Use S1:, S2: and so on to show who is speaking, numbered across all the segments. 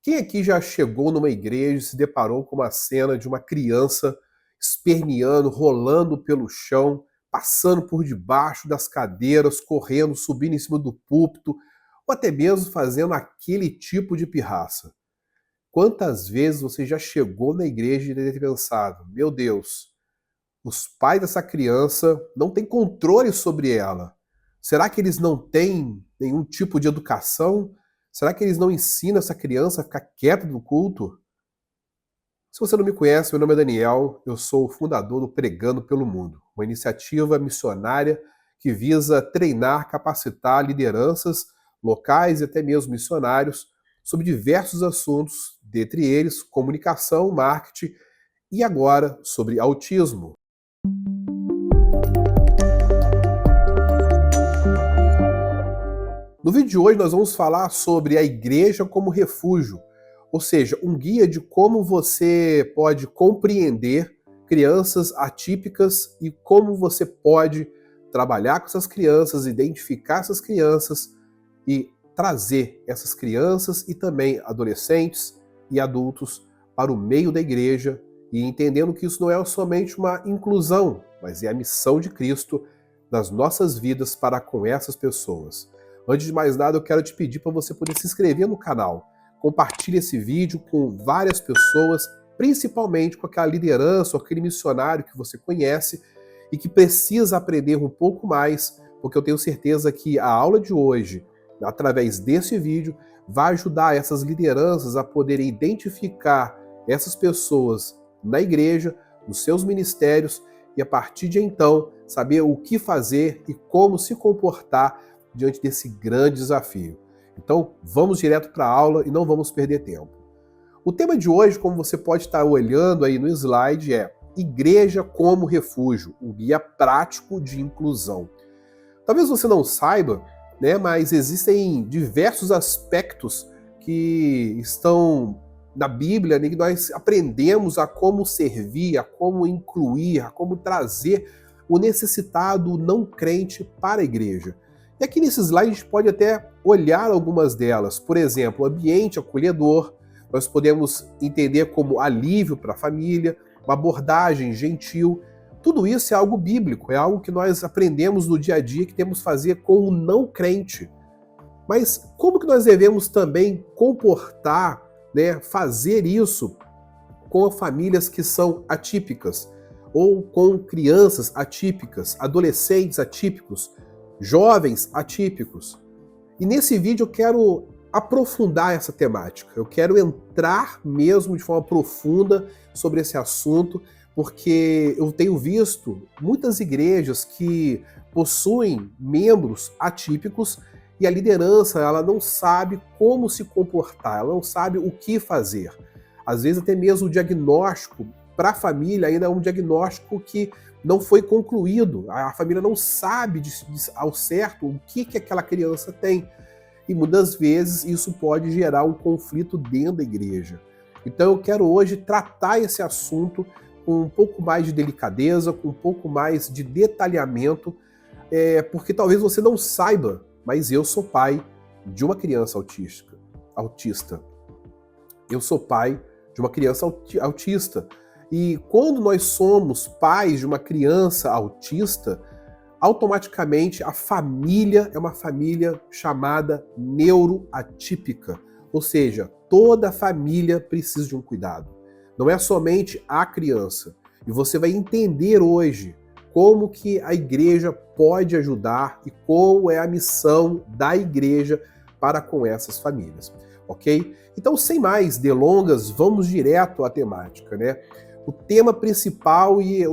S1: Quem aqui já chegou numa igreja e se deparou com uma cena de uma criança esperneando, rolando pelo chão, passando por debaixo das cadeiras, correndo, subindo em cima do púlpito, ou até mesmo fazendo aquele tipo de pirraça? Quantas vezes você já chegou na igreja e deve ter pensado, meu Deus, os pais dessa criança não têm controle sobre ela. Será que eles não têm nenhum tipo de educação? Será que eles não ensinam essa criança a ficar quieta no culto? Se você não me conhece, meu nome é Daniel, eu sou o fundador do Pregando pelo Mundo, uma iniciativa missionária que visa treinar, capacitar lideranças locais e até mesmo missionários sobre diversos assuntos, dentre eles comunicação, marketing e agora sobre autismo. No vídeo de hoje nós vamos falar sobre a igreja como refúgio, ou seja, um guia de como você pode compreender crianças atípicas e como você pode trabalhar com essas crianças, identificar essas crianças e trazer essas crianças e também adolescentes e adultos para o meio da igreja e entendendo que isso não é somente uma inclusão, mas é a missão de Cristo nas nossas vidas para com essas pessoas. Antes de mais nada, eu quero te pedir para você poder se inscrever no canal. Compartilhe esse vídeo com várias pessoas, principalmente com aquela liderança ou aquele missionário que você conhece e que precisa aprender um pouco mais, porque eu tenho certeza que a aula de hoje, através desse vídeo, vai ajudar essas lideranças a poderem identificar essas pessoas na igreja, nos seus ministérios e a partir de então saber o que fazer e como se comportar diante desse grande desafio. Então, vamos direto para a aula e não vamos perder tempo. O tema de hoje, como você pode estar olhando aí no slide, é Igreja como Refúgio, um guia prático de inclusão. Talvez você não saiba, né, mas existem diversos aspectos que estão na Bíblia, né, que nós aprendemos a como servir, a como incluir, a como trazer o necessitado não crente para a igreja. E aqui nesse slide a gente pode até olhar algumas delas. Por exemplo, ambiente acolhedor, nós podemos entender como alívio para a família, uma abordagem gentil. Tudo isso é algo bíblico, é algo que nós aprendemos no dia a dia que temos que fazer com o não crente. Mas como que nós devemos também comportar, né, fazer isso com famílias que são atípicas, ou com crianças atípicas, adolescentes atípicos, jovens atípicos? E nesse vídeo eu quero aprofundar essa temática, eu quero entrar mesmo de forma profunda sobre esse assunto, porque eu tenho visto muitas igrejas que possuem membros atípicos e a liderança ela não sabe como se comportar, ela não sabe o que fazer. Às vezes até mesmo o diagnóstico para a família ainda é um diagnóstico que não foi concluído, a família não sabe ao certo o que aquela criança tem. E muitas vezes isso pode gerar um conflito dentro da igreja. Então eu quero hoje tratar esse assunto com um pouco mais de delicadeza, com um pouco mais de detalhamento, porque talvez você não saiba, mas eu sou pai de uma criança autista. Eu sou pai de uma criança autista. E quando nós somos pais de uma criança autista, automaticamente a família é uma família chamada neuroatípica, ou seja, toda a família precisa de um cuidado. Não é somente a criança. E você vai entender hoje como que a igreja pode ajudar e qual é a missão da igreja para com essas famílias, ok? Então, sem mais delongas, vamos direto à temática, né? O tema principal e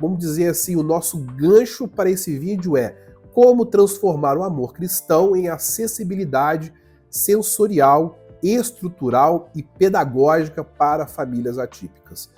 S1: vamos dizer assim, o nosso gancho para esse vídeo é como transformar o amor cristão em acessibilidade sensorial, estrutural e pedagógica para famílias atípicas.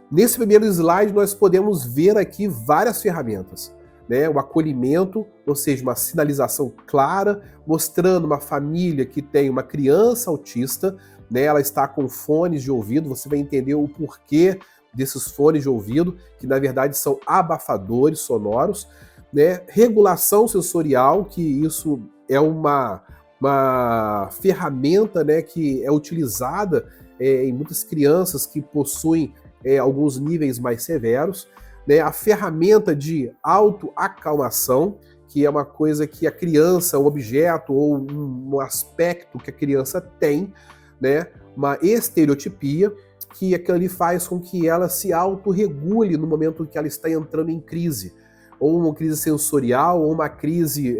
S1: Nesse primeiro slide nós podemos ver aqui várias ferramentas, né? O acolhimento, ou seja, uma sinalização clara, mostrando uma família que tem uma criança autista, né? Ela está com fones de ouvido, você vai entender o porquê desses fones de ouvido, que na verdade são abafadores sonoros, né? Regulação sensorial, que isso é uma uma ferramenta, né, que é utilizada em muitas crianças que possuem alguns níveis mais severos, né, a ferramenta de autoacalmação, que é uma coisa que a criança, um objeto ou um aspecto que a criança tem, né, uma estereotipia, que aquilo ali faz com que ela se autorregule no momento que ela está entrando em crise, ou uma crise sensorial, ou uma crise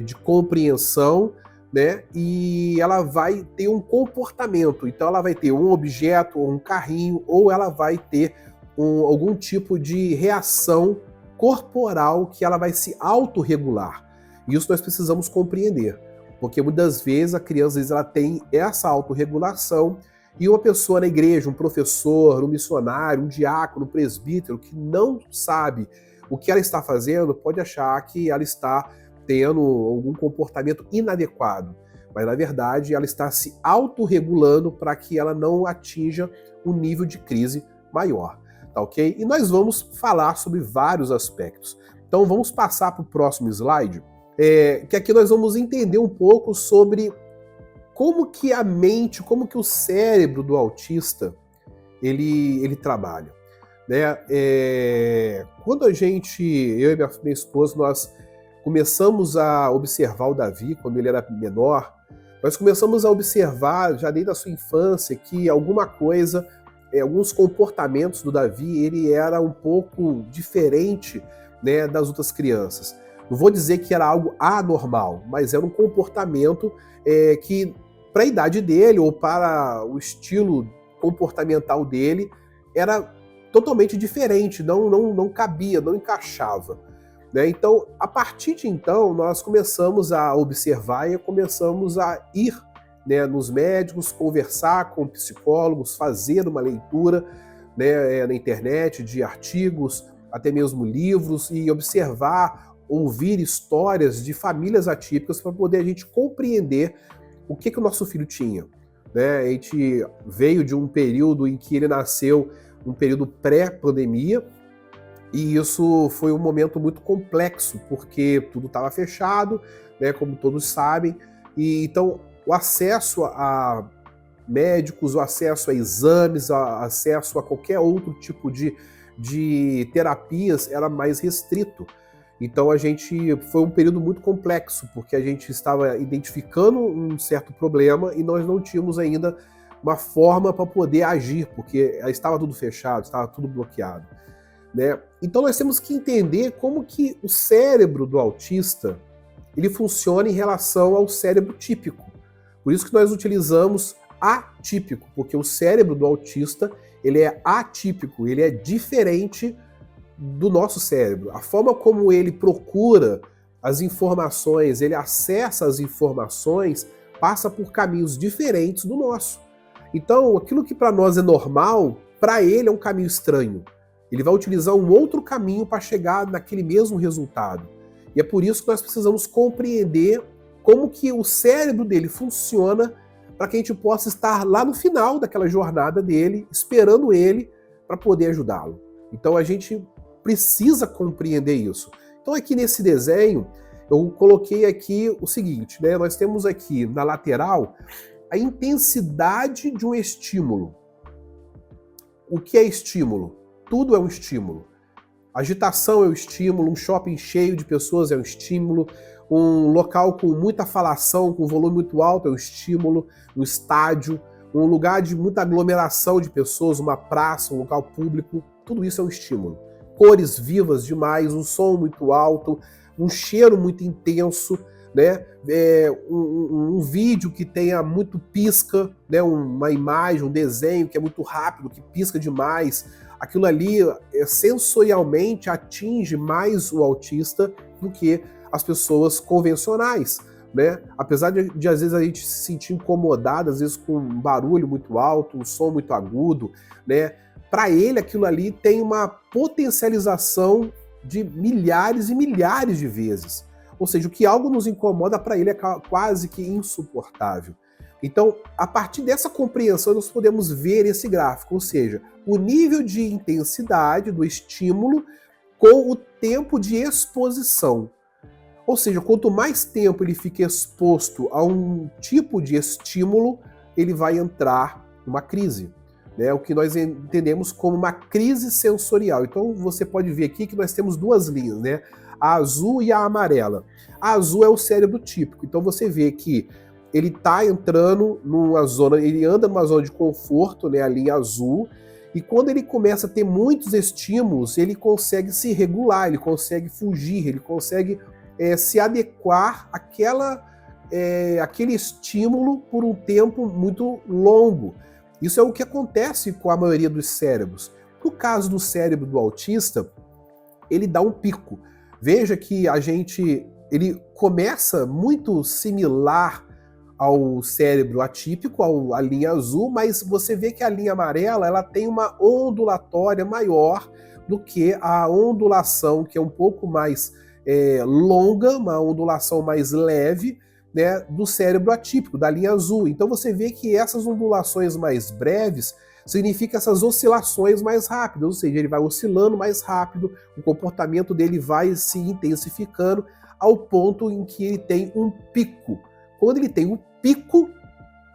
S1: de compreensão, né? E ela vai ter um comportamento. Então ela vai ter um objeto, ou um carrinho, ou ela vai ter algum tipo de reação corporal que ela vai se autorregular. Isso nós precisamos compreender, porque muitas vezes a criança às vezes, ela tem essa autorregulação e uma pessoa na igreja, um professor, um missionário, um diácono, um presbítero, que não sabe o que ela está fazendo, pode achar que ela está tendo algum comportamento inadequado. Mas, na verdade, ela está se autorregulando para que ela não atinja um nível de crise maior. Tá ok? E nós vamos falar sobre vários aspectos. Então, vamos passar para o próximo slide, que aqui nós vamos entender um pouco sobre como que a mente, como que o cérebro do autista, ele trabalha. Né? Quando eu e minha esposa, nós começamos a observar o Davi, quando ele era menor, nós começamos a observar, já desde a sua infância, que alguma coisa, alguns comportamentos do Davi, ele era um pouco diferente, né, das outras crianças. Não vou dizer que era algo anormal, mas era um comportamento que, para a idade dele, ou para o estilo comportamental dele, era totalmente diferente, não cabia, não encaixava. Né? Então, a partir de então, nós começamos a observar e começamos a ir, né, nos médicos, conversar com psicólogos, fazer uma leitura, né, na internet de artigos, até mesmo livros, e observar, ouvir histórias de famílias atípicas para poder a gente compreender o que o nosso filho tinha. Né? A gente veio de um período em que ele nasceu, um período pré-pandemia, e isso foi um momento muito complexo, porque tudo estava fechado, né, como todos sabem, e então o acesso a médicos, o acesso a exames, o acesso a qualquer outro tipo de terapias era mais restrito. Então foi um período muito complexo, porque a gente estava identificando um certo problema e nós não tínhamos ainda uma forma para poder agir, porque estava tudo fechado, estava tudo bloqueado. Né? Então nós temos que entender como que o cérebro do autista ele funciona em relação ao cérebro típico. Por isso que nós utilizamos atípico, porque o cérebro do autista ele é atípico, ele é diferente do nosso cérebro. A forma como ele procura as informações, ele acessa as informações, passa por caminhos diferentes do nosso. Então, aquilo que para nós é normal, para ele é um caminho estranho. Ele vai utilizar um outro caminho para chegar naquele mesmo resultado. E é por isso que nós precisamos compreender como que o cérebro dele funciona para que a gente possa estar lá no final daquela jornada dele, esperando ele para poder ajudá-lo. Então a gente precisa compreender isso. Então aqui nesse desenho, eu coloquei aqui o seguinte, né? Nós temos aqui na lateral a intensidade de um estímulo. O que é estímulo? Tudo é um estímulo. Agitação é um estímulo, um shopping cheio de pessoas é um estímulo, um local com muita falação, com volume muito alto é um estímulo, um estádio, um lugar de muita aglomeração de pessoas, uma praça, um local público, tudo isso é um estímulo. Cores vivas demais, um som muito alto, um cheiro muito intenso, né? Um vídeo que tenha muito pisca, né? Uma imagem, um desenho que é muito rápido, que pisca demais, aquilo ali sensorialmente atinge mais o autista do que as pessoas convencionais, né? Apesar de às vezes a gente se sentir incomodado, às vezes com um barulho muito alto, um som muito agudo, né? Para ele aquilo ali tem uma potencialização de milhares e milhares de vezes. Ou seja, o que algo nos incomoda para ele é quase que insuportável. Então, a partir dessa compreensão, nós podemos ver esse gráfico, ou seja, o nível de intensidade do estímulo com o tempo de exposição. Ou seja, quanto mais tempo ele fica exposto a um tipo de estímulo, ele vai entrar numa crise, né? O que nós entendemos como uma crise sensorial. Então você pode ver aqui que nós temos duas linhas, né? A azul e a amarela. A azul é o cérebro típico. Então você vê que ele está entrando numa zona, ele anda numa zona de conforto, né? A linha azul. E quando ele começa a ter muitos estímulos, ele consegue se regular, ele consegue fugir, ele consegue se adequar àquele estímulo por um tempo muito longo. Isso é o que acontece com a maioria dos cérebros. No caso do cérebro do autista, ele dá um pico. Veja que ele começa muito similar ao cérebro atípico, à linha azul, mas você vê que a linha amarela ela tem uma ondulatória maior do que a ondulação, que é um pouco mais longa, uma ondulação mais leve, né, do cérebro atípico, da linha azul. Então você vê que essas ondulações mais breves significa essas oscilações mais rápidas, ou seja, ele vai oscilando mais rápido, o comportamento dele vai se intensificando ao ponto em que ele tem um pico. Quando ele tem um pico,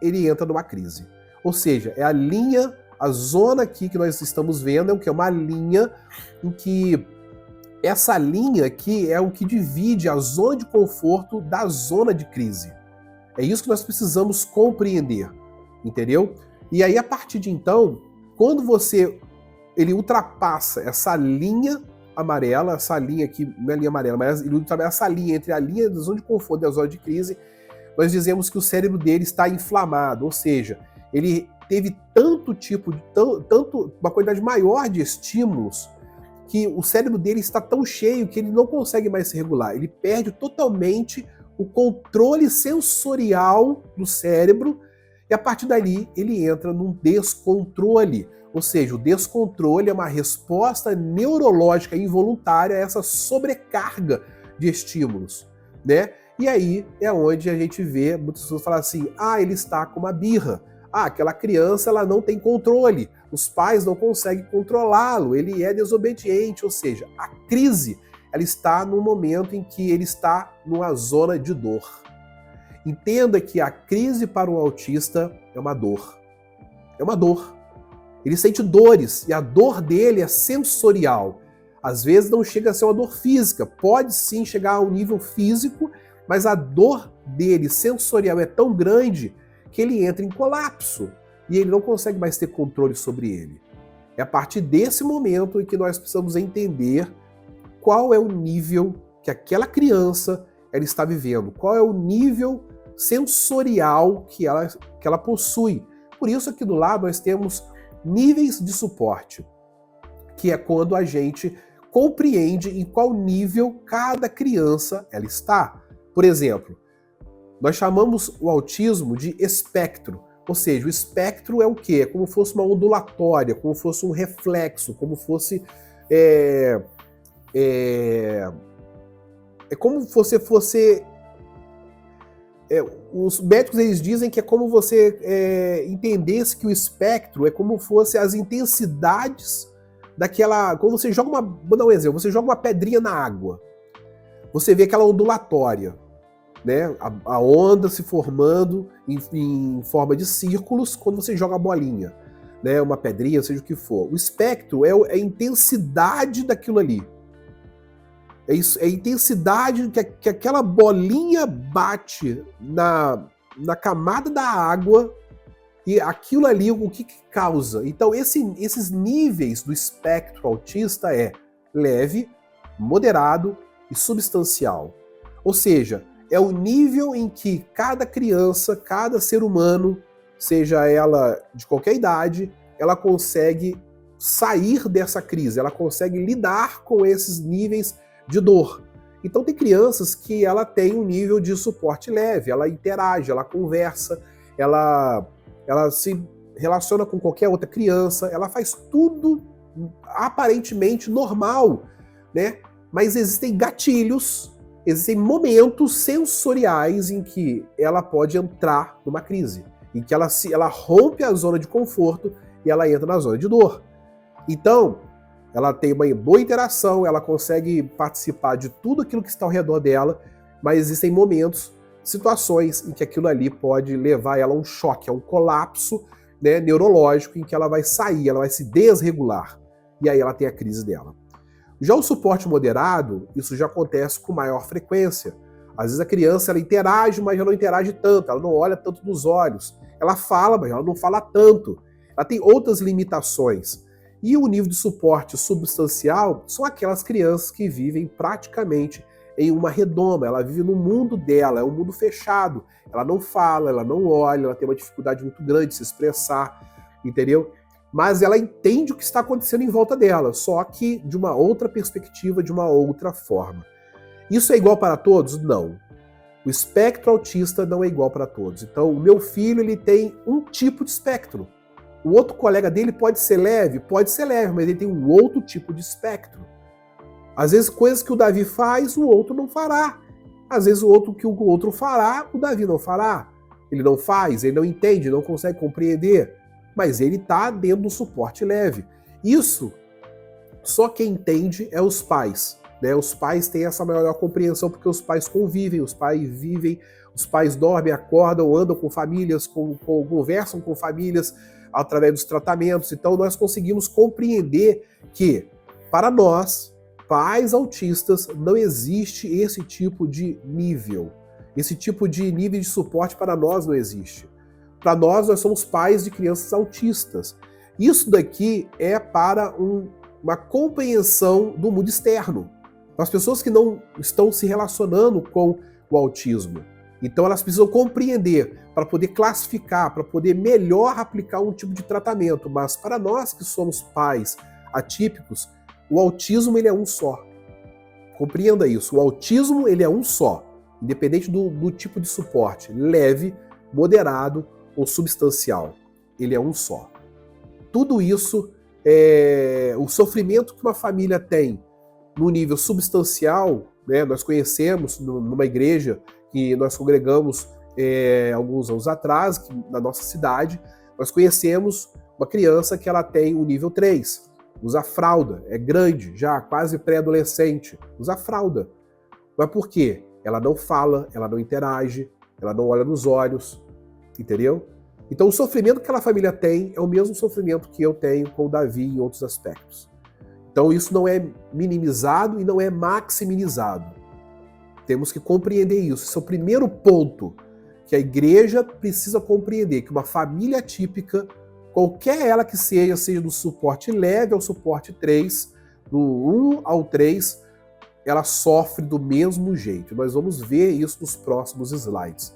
S1: ele entra numa crise. Ou seja, é a zona aqui que nós estamos vendo é o que é uma linha em que essa linha aqui é o que divide a zona de conforto da zona de crise. É isso que nós precisamos compreender, entendeu? E aí, a partir de então, quando ele ultrapassa essa linha amarela, essa linha aqui, não é linha amarela, mas ele ultrapassa essa linha entre a linha da zona de conforto e a zona de crise, nós dizemos que o cérebro dele está inflamado, ou seja, ele teve uma quantidade maior de estímulos, que o cérebro dele está tão cheio que ele não consegue mais se regular. Ele perde totalmente o controle sensorial do cérebro e a partir dali ele entra num descontrole. Ou seja, o descontrole é uma resposta neurológica involuntária a essa sobrecarga de estímulos, né? E aí é onde a gente vê muitas pessoas falam assim, ele está com uma birra. Aquela criança ela não tem controle, os pais não conseguem controlá-lo, ele é desobediente, ou seja, a crise ela está no momento em que ele está numa zona de dor. Entenda que a crise para o autista é uma dor. É uma dor. Ele sente dores e a dor dele é sensorial. Às vezes não chega a ser uma dor física, pode sim chegar a um nível físico, mas a dor dele sensorial é tão grande que ele entra em colapso e ele não consegue mais ter controle sobre ele. É a partir desse momento em que nós precisamos entender qual é o nível que aquela criança ela está vivendo, qual é o nível sensorial que ela possui. Por isso aqui do lado nós temos níveis de suporte, que é quando a gente compreende em qual nível cada criança ela está. Por exemplo, nós chamamos o autismo de espectro, ou seja, o espectro é o quê? É como se fosse uma ondulatória, como se fosse um reflexo, como fosse é como se você fosse os médicos eles dizem que é como você entendesse que o espectro é como fosse as intensidades daquela. Quando você joga uma. Vou dar um exemplo, você joga uma pedrinha na água. Você vê aquela ondulatória, né? A onda se formando em forma de círculos quando você joga a bolinha, né? Uma pedrinha, seja o que for. O espectro é a intensidade daquilo ali. É a intensidade que aquela bolinha bate na camada da água e aquilo ali, o que causa. Então, esses níveis do espectro autista é leve, moderado e substancial. Ou seja, é o nível em que cada criança, cada ser humano, seja ela de qualquer idade, ela consegue sair dessa crise, ela consegue lidar com esses níveis de dor. Então tem crianças que ela tem um nível de suporte leve, ela interage, ela conversa, ela se relaciona com qualquer outra criança, ela faz tudo aparentemente normal, né? Mas existem gatilhos, existem momentos sensoriais em que ela pode entrar numa crise, em que ela rompe a zona de conforto e ela entra na zona de dor. Então, ela tem uma boa interação, ela consegue participar de tudo aquilo que está ao redor dela, mas existem momentos, situações em que aquilo ali pode levar ela a um choque, a um colapso, né, neurológico, em que ela vai sair, ela vai se desregular, e aí ela tem a crise dela. Já o suporte moderado, isso já acontece com maior frequência. Às vezes a criança ela interage, mas já não interage tanto, ela não olha tanto nos olhos. Ela fala, mas ela não fala tanto. Ela tem outras limitações. E o nível de suporte substancial são aquelas crianças que vivem praticamente em uma redoma, ela vive no mundo dela, é um mundo fechado. Ela não fala, ela não olha, ela tem uma dificuldade muito grande de se expressar, entendeu? Mas ela entende o que está acontecendo em volta dela, só que de uma outra perspectiva, de uma outra forma. Isso é igual para todos? Não. O espectro autista não é igual para todos. Então, o meu filho ele tem um tipo de espectro. O outro colega dele pode ser leve, mas ele tem um outro tipo de espectro. Às vezes, coisas que o Davi faz, o outro não fará. Às vezes, o que o outro fará, o Davi não fará. Ele não faz, ele não entende, não consegue compreender, mas ele está dentro do suporte leve. Isso, só quem entende é os pais. Né? Os pais têm essa maior compreensão porque os pais convivem, os pais vivem, os pais dormem, acordam, andam com famílias, conversam com famílias através dos tratamentos. Então nós conseguimos compreender que, para nós, pais autistas, não existe esse tipo de nível. Esse tipo de nível de suporte para nós não existe. Para nós somos pais de crianças autistas. Isso daqui é para uma compreensão do mundo externo. Para as pessoas que não estão se relacionando com o autismo. Então elas precisam compreender para poder classificar, para poder melhor aplicar um tipo de tratamento. Mas para nós que somos pais atípicos, o autismo ele é um só. Compreenda isso. O autismo ele é um só, independente do tipo de suporte, leve, moderado ou substancial. Ele é um só. Tudo isso, o sofrimento que uma família tem no nível substancial, né, nós conhecemos numa igreja que nós congregamos alguns anos atrás, na nossa cidade, nós conhecemos uma criança que ela tem o nível 3, usa fralda, é grande já, quase pré-adolescente, usa fralda. Mas por quê? Ela não fala, ela não interage, ela não olha nos olhos, entendeu? Então o sofrimento que aquela família tem é o mesmo sofrimento que eu tenho com o Davi em outros aspectos. Então isso não é minimizado e não é maximizado. Temos que compreender isso. Esse é o primeiro ponto que a igreja precisa compreender, que uma família típica, qualquer ela que seja do suporte leve ao suporte 3, do 1 ao 3, ela sofre do mesmo jeito. Nós vamos ver isso nos próximos slides.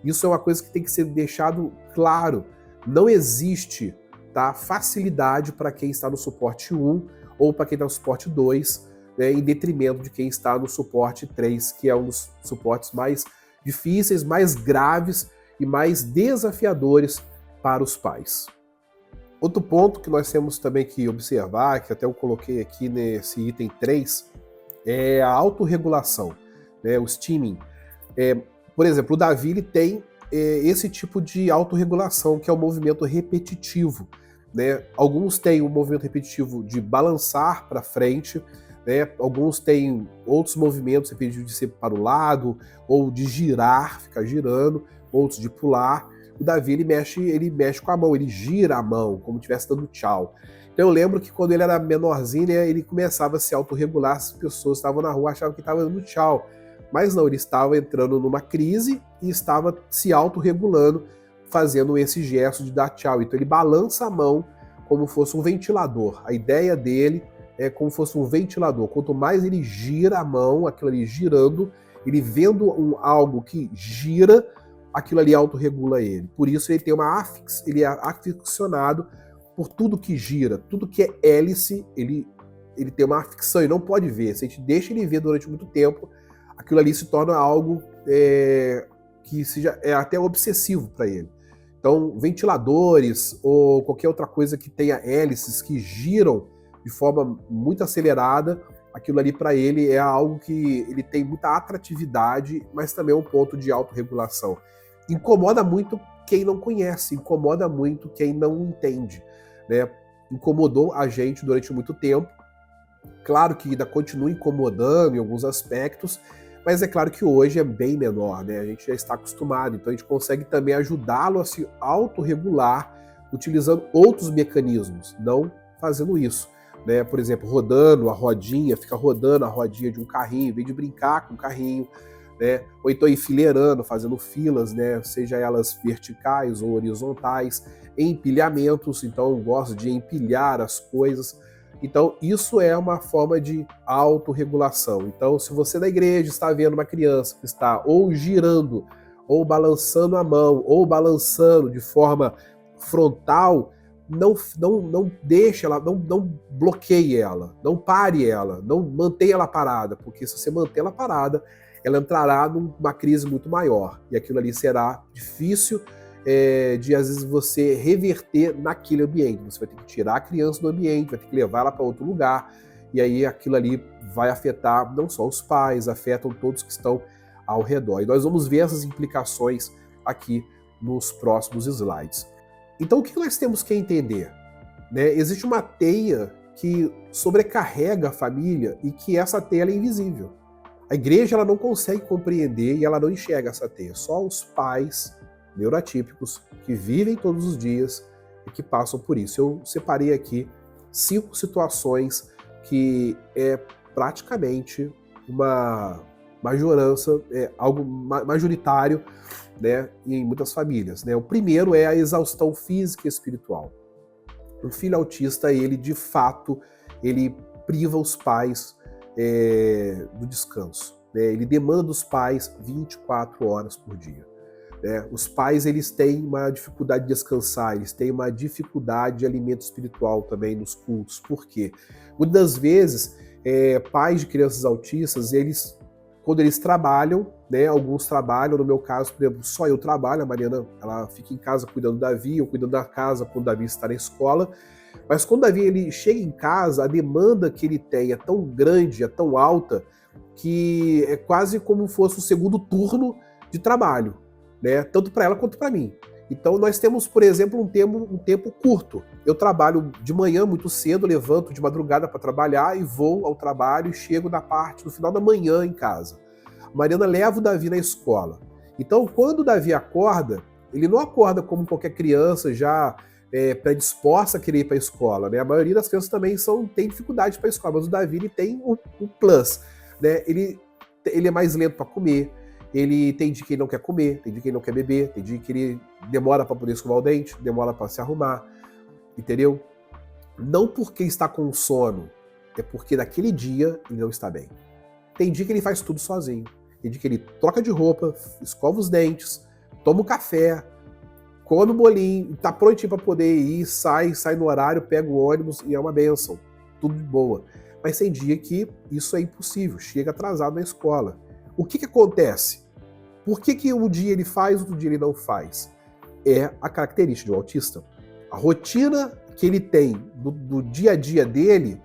S1: Isso é uma coisa que tem que ser deixado claro. Não existe, tá, facilidade para quem está no suporte 1 ou para quem está no suporte 2, né, em detrimento de quem está no suporte 3, que é um dos suportes mais difíceis, mais graves e mais desafiadores para os pais. Outro ponto que nós temos também que observar, que até eu coloquei aqui nesse item 3, é a autorregulação, né, o steaming. Por exemplo, o Davi ele tem esse tipo de autorregulação, que é o movimento repetitivo. Né? Alguns têm o movimento repetitivo de balançar para frente, né? Alguns têm outros movimentos repetitivos de ser para o lado, ou de girar, ficar girando, outros de pular. O Davi ele mexe com a mão, ele gira a mão, como se estivesse dando tchau. Então eu lembro que quando ele era menorzinho, né, ele começava a se autorregular, as pessoas estavam na rua achavam que estava dando tchau. Mas não, ele estava entrando numa crise e estava se autorregulando, fazendo esse gesto de dar tchau. Então ele balança a mão como fosse um ventilador. A ideia dele é como fosse um ventilador. Quanto mais ele gira a mão, aquilo ali girando, ele vendo algo que gira, aquilo ali autorregula ele. Por isso ele tem ele é aficionado por tudo que gira, tudo que é hélice, ele tem uma afição, ele não pode ver. Se a gente deixa ele ver durante muito tempo, aquilo ali se torna algo que seja até obsessivo para ele. Então, ventiladores ou qualquer outra coisa que tenha hélices que giram de forma muito acelerada, aquilo ali para ele é algo que ele tem muita atratividade, mas também é um ponto de autorregulação. Incomoda muito quem não conhece, incomoda muito quem não entende. Né? Incomodou a gente durante muito tempo. Claro que ainda continua incomodando em alguns aspectos, Mas é claro que hoje é bem menor, né? A gente já está acostumado, então a gente consegue também ajudá-lo a se autorregular utilizando outros mecanismos, não fazendo isso. Né? Por exemplo, rodando a rodinha, fica rodando a rodinha de um carrinho, em vez de brincar com o carrinho, né? Ou então enfileirando, fazendo filas, né? Seja elas verticais ou horizontais, empilhamentos, então eu gosto de empilhar as coisas. Então, isso é uma forma de autorregulação. Então, se você na igreja está vendo uma criança que está ou girando, ou balançando a mão, ou balançando de forma frontal, não deixe ela, não bloqueie ela, não pare ela, não mantenha ela parada, porque se você manter ela parada, ela entrará numa crise muito maior. E aquilo ali será difícil de, às vezes, você reverter naquele ambiente. Você vai ter que tirar a criança do ambiente, vai ter que levar ela para outro lugar, e aí aquilo ali vai afetar não só os pais, afetam todos que estão ao redor. E nós vamos ver essas implicações aqui nos próximos slides. Então, o que nós temos que entender? Né? Existe uma teia que sobrecarrega a família e que essa teia é invisível. A igreja ela não consegue compreender e ela não enxerga essa teia. Só os pais neuroatípicos que vivem todos os dias e que passam por isso. Eu separei aqui 5 situações que é praticamente uma majorança, algo majoritário, né, em muitas famílias. Né? O primeiro é a exaustão física e espiritual. Um filho autista, ele de fato, ele priva os pais do descanso. Né? Ele demanda dos pais 24 horas por dia. Né? Os pais eles têm uma dificuldade de descansar, eles têm uma dificuldade de alimento espiritual também nos cultos. Por quê? Muitas vezes, pais de crianças autistas, quando eles trabalham, né, alguns trabalham, no meu caso, por exemplo, só eu trabalho, a Mariana ela fica em casa cuidando do Davi, eu cuidando da casa quando o Davi está na escola, mas quando o Davi ele chega em casa, a demanda que ele tem é tão grande, é tão alta, que é quase como fosse o segundo turno de trabalho, né, tanto para ela quanto para mim. Então nós temos, por exemplo, um tempo curto. Eu trabalho de manhã muito cedo, levanto de madrugada para trabalhar e vou ao trabalho e chego no final da manhã em casa. A Mariana leva o Davi na escola. Então quando o Davi acorda, ele não acorda como qualquer criança já predisposta a querer ir para a escola. Né? A maioria das crianças também tem dificuldade para a escola, mas o Davi ele tem um plus. Né? Ele é mais lento para comer. Ele tem dia que ele não quer comer, tem dia que ele não quer beber, tem dia que ele demora para poder escovar o dente, demora para se arrumar, entendeu? Não porque está com sono, é porque naquele dia ele não está bem. Tem dia que ele faz tudo sozinho, tem dia que ele troca de roupa, escova os dentes, toma um café, come um bolinho, está prontinho para poder ir, sai no horário, pega o ônibus e é uma bênção, tudo de boa. Mas tem dia que isso é impossível, chega atrasado na escola. O que acontece? Por que um dia ele faz, outro dia ele não faz? É a característica do autista. A rotina que ele tem do dia a dia dele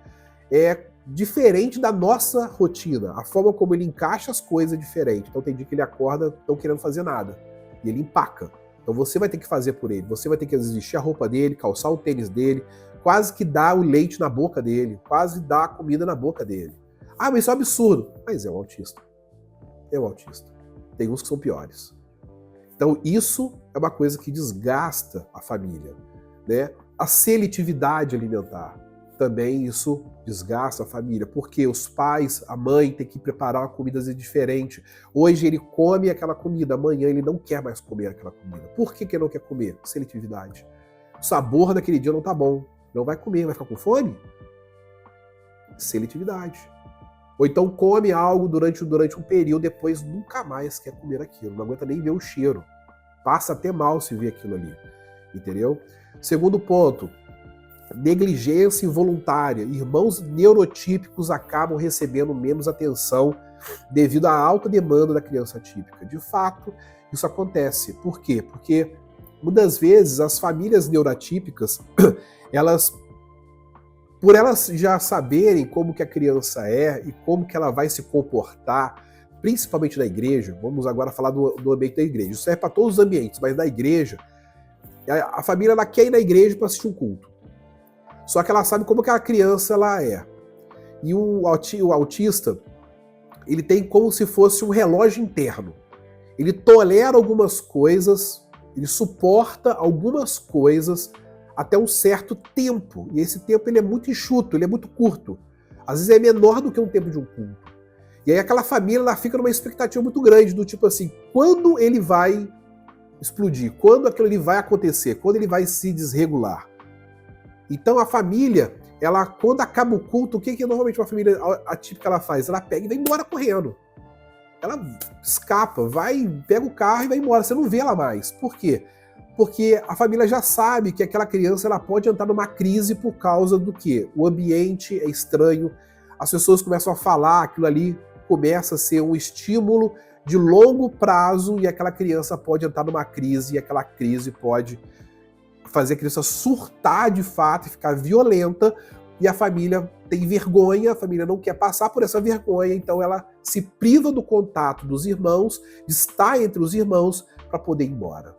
S1: é diferente da nossa rotina. A forma como ele encaixa as coisas é diferente. Então tem dia que ele acorda não querendo fazer nada. E ele empaca. Então você vai ter que fazer por ele. Você vai ter que vestir a roupa dele, calçar o tênis dele, quase que dar o leite na boca dele, quase dar a comida na boca dele. Ah, mas isso é um absurdo. Mas é um autista. É um autista. Tem uns que são piores. Então isso é uma coisa que desgasta a família. Né? A seletividade alimentar. Também isso desgasta a família, porque os pais, a mãe tem que preparar uma comida diferente. Hoje ele come aquela comida, amanhã ele não quer mais comer aquela comida. Por que ele não quer comer? Seletividade. O sabor daquele dia não tá bom. Não vai comer, vai ficar com fome? Seletividade. Ou então come algo durante um período, depois nunca mais quer comer aquilo, não aguenta nem ver o cheiro. Passa até mal se ver aquilo ali, entendeu? Segundo ponto, negligência involuntária. Irmãos neurotípicos acabam recebendo menos atenção devido à alta demanda da criança atípica. De fato, isso acontece. Por quê? Porque muitas vezes as famílias neuroatípicas, por elas já saberem como que a criança é e como que ela vai se comportar, principalmente na igreja, vamos agora falar do ambiente da igreja. Isso serve para todos os ambientes, mas na igreja, a família ela quer ir na igreja para assistir um culto. Só que ela sabe como que a criança ela é. E o autista, ele tem como se fosse um relógio interno. Ele tolera algumas coisas, ele suporta algumas coisas até um certo tempo. E esse tempo ele é muito enxuto, ele é muito curto. Às vezes é menor do que um tempo de um culto. E aí aquela família ela fica numa expectativa muito grande, do tipo assim, quando ele vai explodir? Quando aquilo ali vai acontecer? Quando ele vai se desregular? Então a família, ela quando acaba o culto, o que normalmente uma família atípica ela faz? Ela pega e vai embora correndo. Ela escapa, pega o carro e vai embora. Você não vê ela mais. Por quê? Porque a família já sabe que aquela criança ela pode entrar numa crise por causa do quê? O ambiente é estranho, as pessoas começam a falar, aquilo ali começa a ser um estímulo de longo prazo e aquela criança pode entrar numa crise e aquela crise pode fazer a criança surtar de fato e ficar violenta e a família tem vergonha, a família não quer passar por essa vergonha, então ela se priva do contato dos irmãos, de estar entre os irmãos para poder ir embora.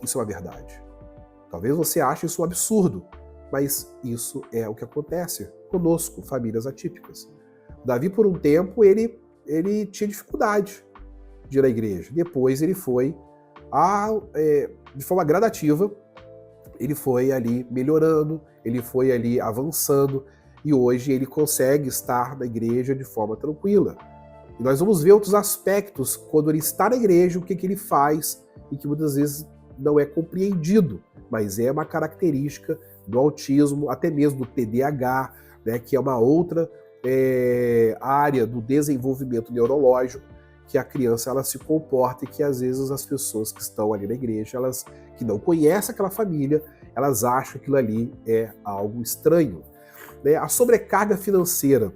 S1: Isso é uma verdade. Talvez você ache isso um absurdo, mas isso é o que acontece conosco, famílias atípicas. Davi, por um tempo, ele tinha dificuldade de ir à igreja. Depois ele foi, de forma gradativa, ele foi ali melhorando, ele foi ali avançando, e hoje ele consegue estar na igreja de forma tranquila. E nós vamos ver outros aspectos, quando ele está na igreja, o que ele faz, e que muitas vezes não é compreendido, mas é uma característica do autismo, até mesmo do TDAH, né, que é uma outra área do desenvolvimento neurológico, que a criança ela se comporta e que às vezes as pessoas que estão ali na igreja, elas que não conhecem aquela família, elas acham que aquilo ali é algo estranho. Né? A sobrecarga financeira,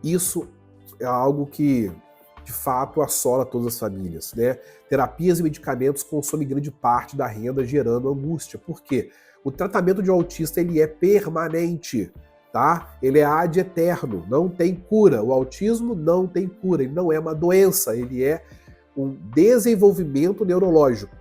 S1: isso é algo que de fato assola todas as famílias. Né? Terapias e medicamentos consomem grande parte da renda, gerando angústia. Por quê? O tratamento de um autista ele é permanente. Tá? Ele é ad eterno, não tem cura. O autismo não tem cura, ele não é uma doença, ele é um desenvolvimento neurológico.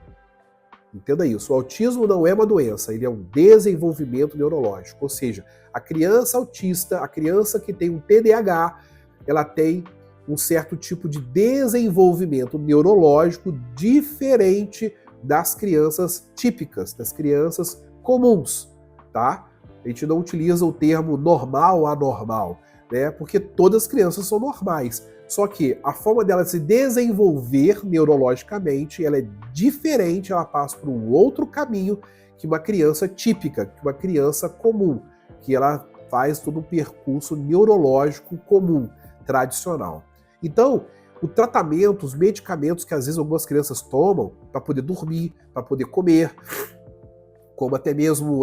S1: Entenda isso, o autismo não é uma doença, ele é um desenvolvimento neurológico. Ou seja, a criança autista, a criança que tem um TDAH, ela tem um certo tipo de desenvolvimento neurológico diferente das crianças típicas, das crianças comuns, tá? A gente não utiliza o termo normal ou anormal, né? Porque todas as crianças são normais. Só que a forma dela se desenvolver neurologicamente, ela é diferente, ela passa por um outro caminho que uma criança típica, que uma criança comum, que ela faz todo um percurso neurológico comum, tradicional. Então, o tratamento, os medicamentos que às vezes algumas crianças tomam para poder dormir, para poder comer, como até mesmo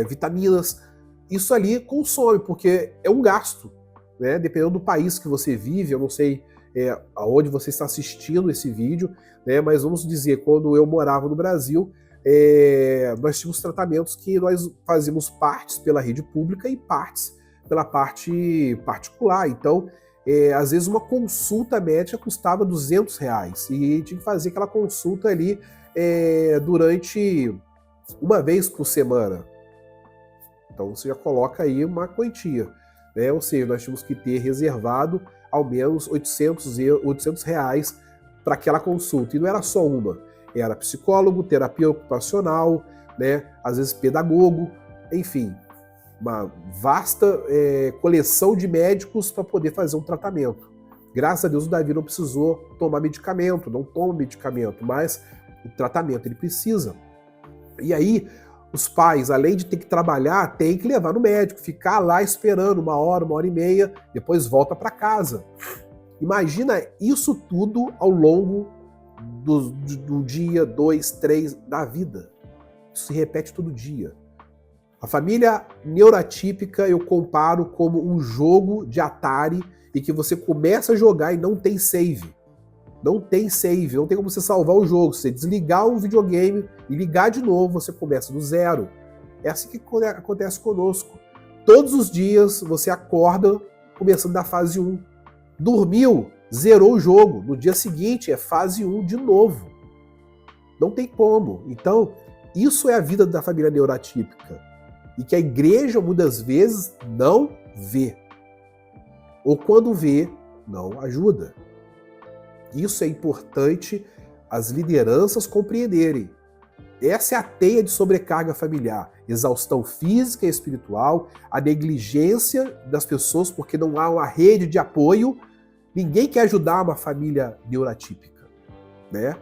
S1: vitaminas, isso ali consome, porque é um gasto, né? Dependendo do país que você vive, eu não sei aonde você está assistindo esse vídeo, né? Mas vamos dizer, quando eu morava no Brasil, nós tínhamos tratamentos que nós fazíamos partes pela rede pública e partes pela parte particular. Então, às vezes uma consulta médica custava R$200 e tinha que fazer aquela consulta ali durante uma vez por semana. Então você já coloca aí uma quantia, né? Ou seja, nós tínhamos que ter reservado ao menos R$800 para aquela consulta. E não era só uma, era psicólogo, terapia ocupacional, né? Às vezes pedagogo, enfim, uma vasta coleção de médicos para poder fazer um tratamento. Graças a Deus o Davi não precisou tomar medicamento, não toma medicamento, mas o tratamento ele precisa. E aí, os pais, além de ter que trabalhar, tem que levar no médico, ficar lá esperando 1 hora e meia, depois volta para casa. Imagina isso tudo ao longo do dia, 2, 3 da vida. Isso se repete todo dia. A família neuroatípica eu comparo como um jogo de Atari e que você começa a jogar e não tem save. Não tem save, não tem como você salvar o jogo. Se você desligar o videogame e ligar de novo, você começa do zero. É assim que acontece conosco. Todos os dias você acorda começando da fase 1. Dormiu, zerou o jogo. No dia seguinte é fase 1 de novo. Não tem como. Então, isso é a vida da família neuroatípica. E que a igreja muitas vezes não vê. Ou quando vê, não ajuda. Isso é importante as lideranças compreenderem. Essa é a teia de sobrecarga familiar. Exaustão física e espiritual, a negligência das pessoas porque não há uma rede de apoio. Ninguém quer ajudar uma família neurotípica, né?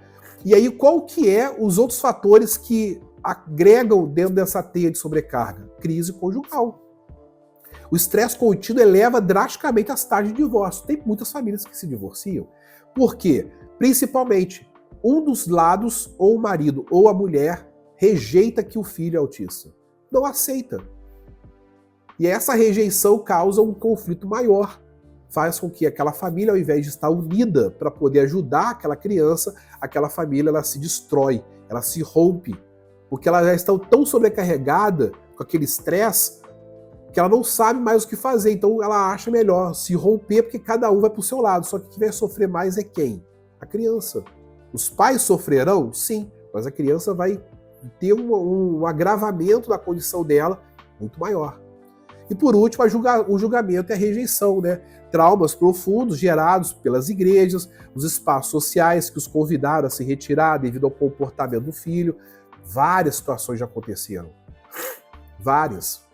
S1: E aí, qual que é os outros fatores que agregam dentro dessa teia de sobrecarga? Crise conjugal. O estresse contínuo eleva drasticamente as taxas de divórcio. Tem muitas famílias que se divorciam. Por quê? Principalmente, um dos lados, ou o marido ou a mulher, rejeita que o filho é autista. Não aceita. E essa rejeição causa um conflito maior. Faz com que aquela família, ao invés de estar unida para poder ajudar aquela criança, aquela família ela se destrói, ela se rompe. Porque ela já está tão sobrecarregada com aquele estresse que ela não sabe mais o que fazer. Então ela acha melhor se romper porque cada um vai para o seu lado. Só que quem vai sofrer mais é quem? A criança. Os pais sofrerão? Sim, mas a criança vai ter um agravamento da condição dela muito maior. E por último, o julgamento e a rejeição, né? Traumas profundos gerados pelas igrejas, os espaços sociais que os convidaram a se retirar devido ao comportamento do filho. Várias situações já aconteceram. Várias.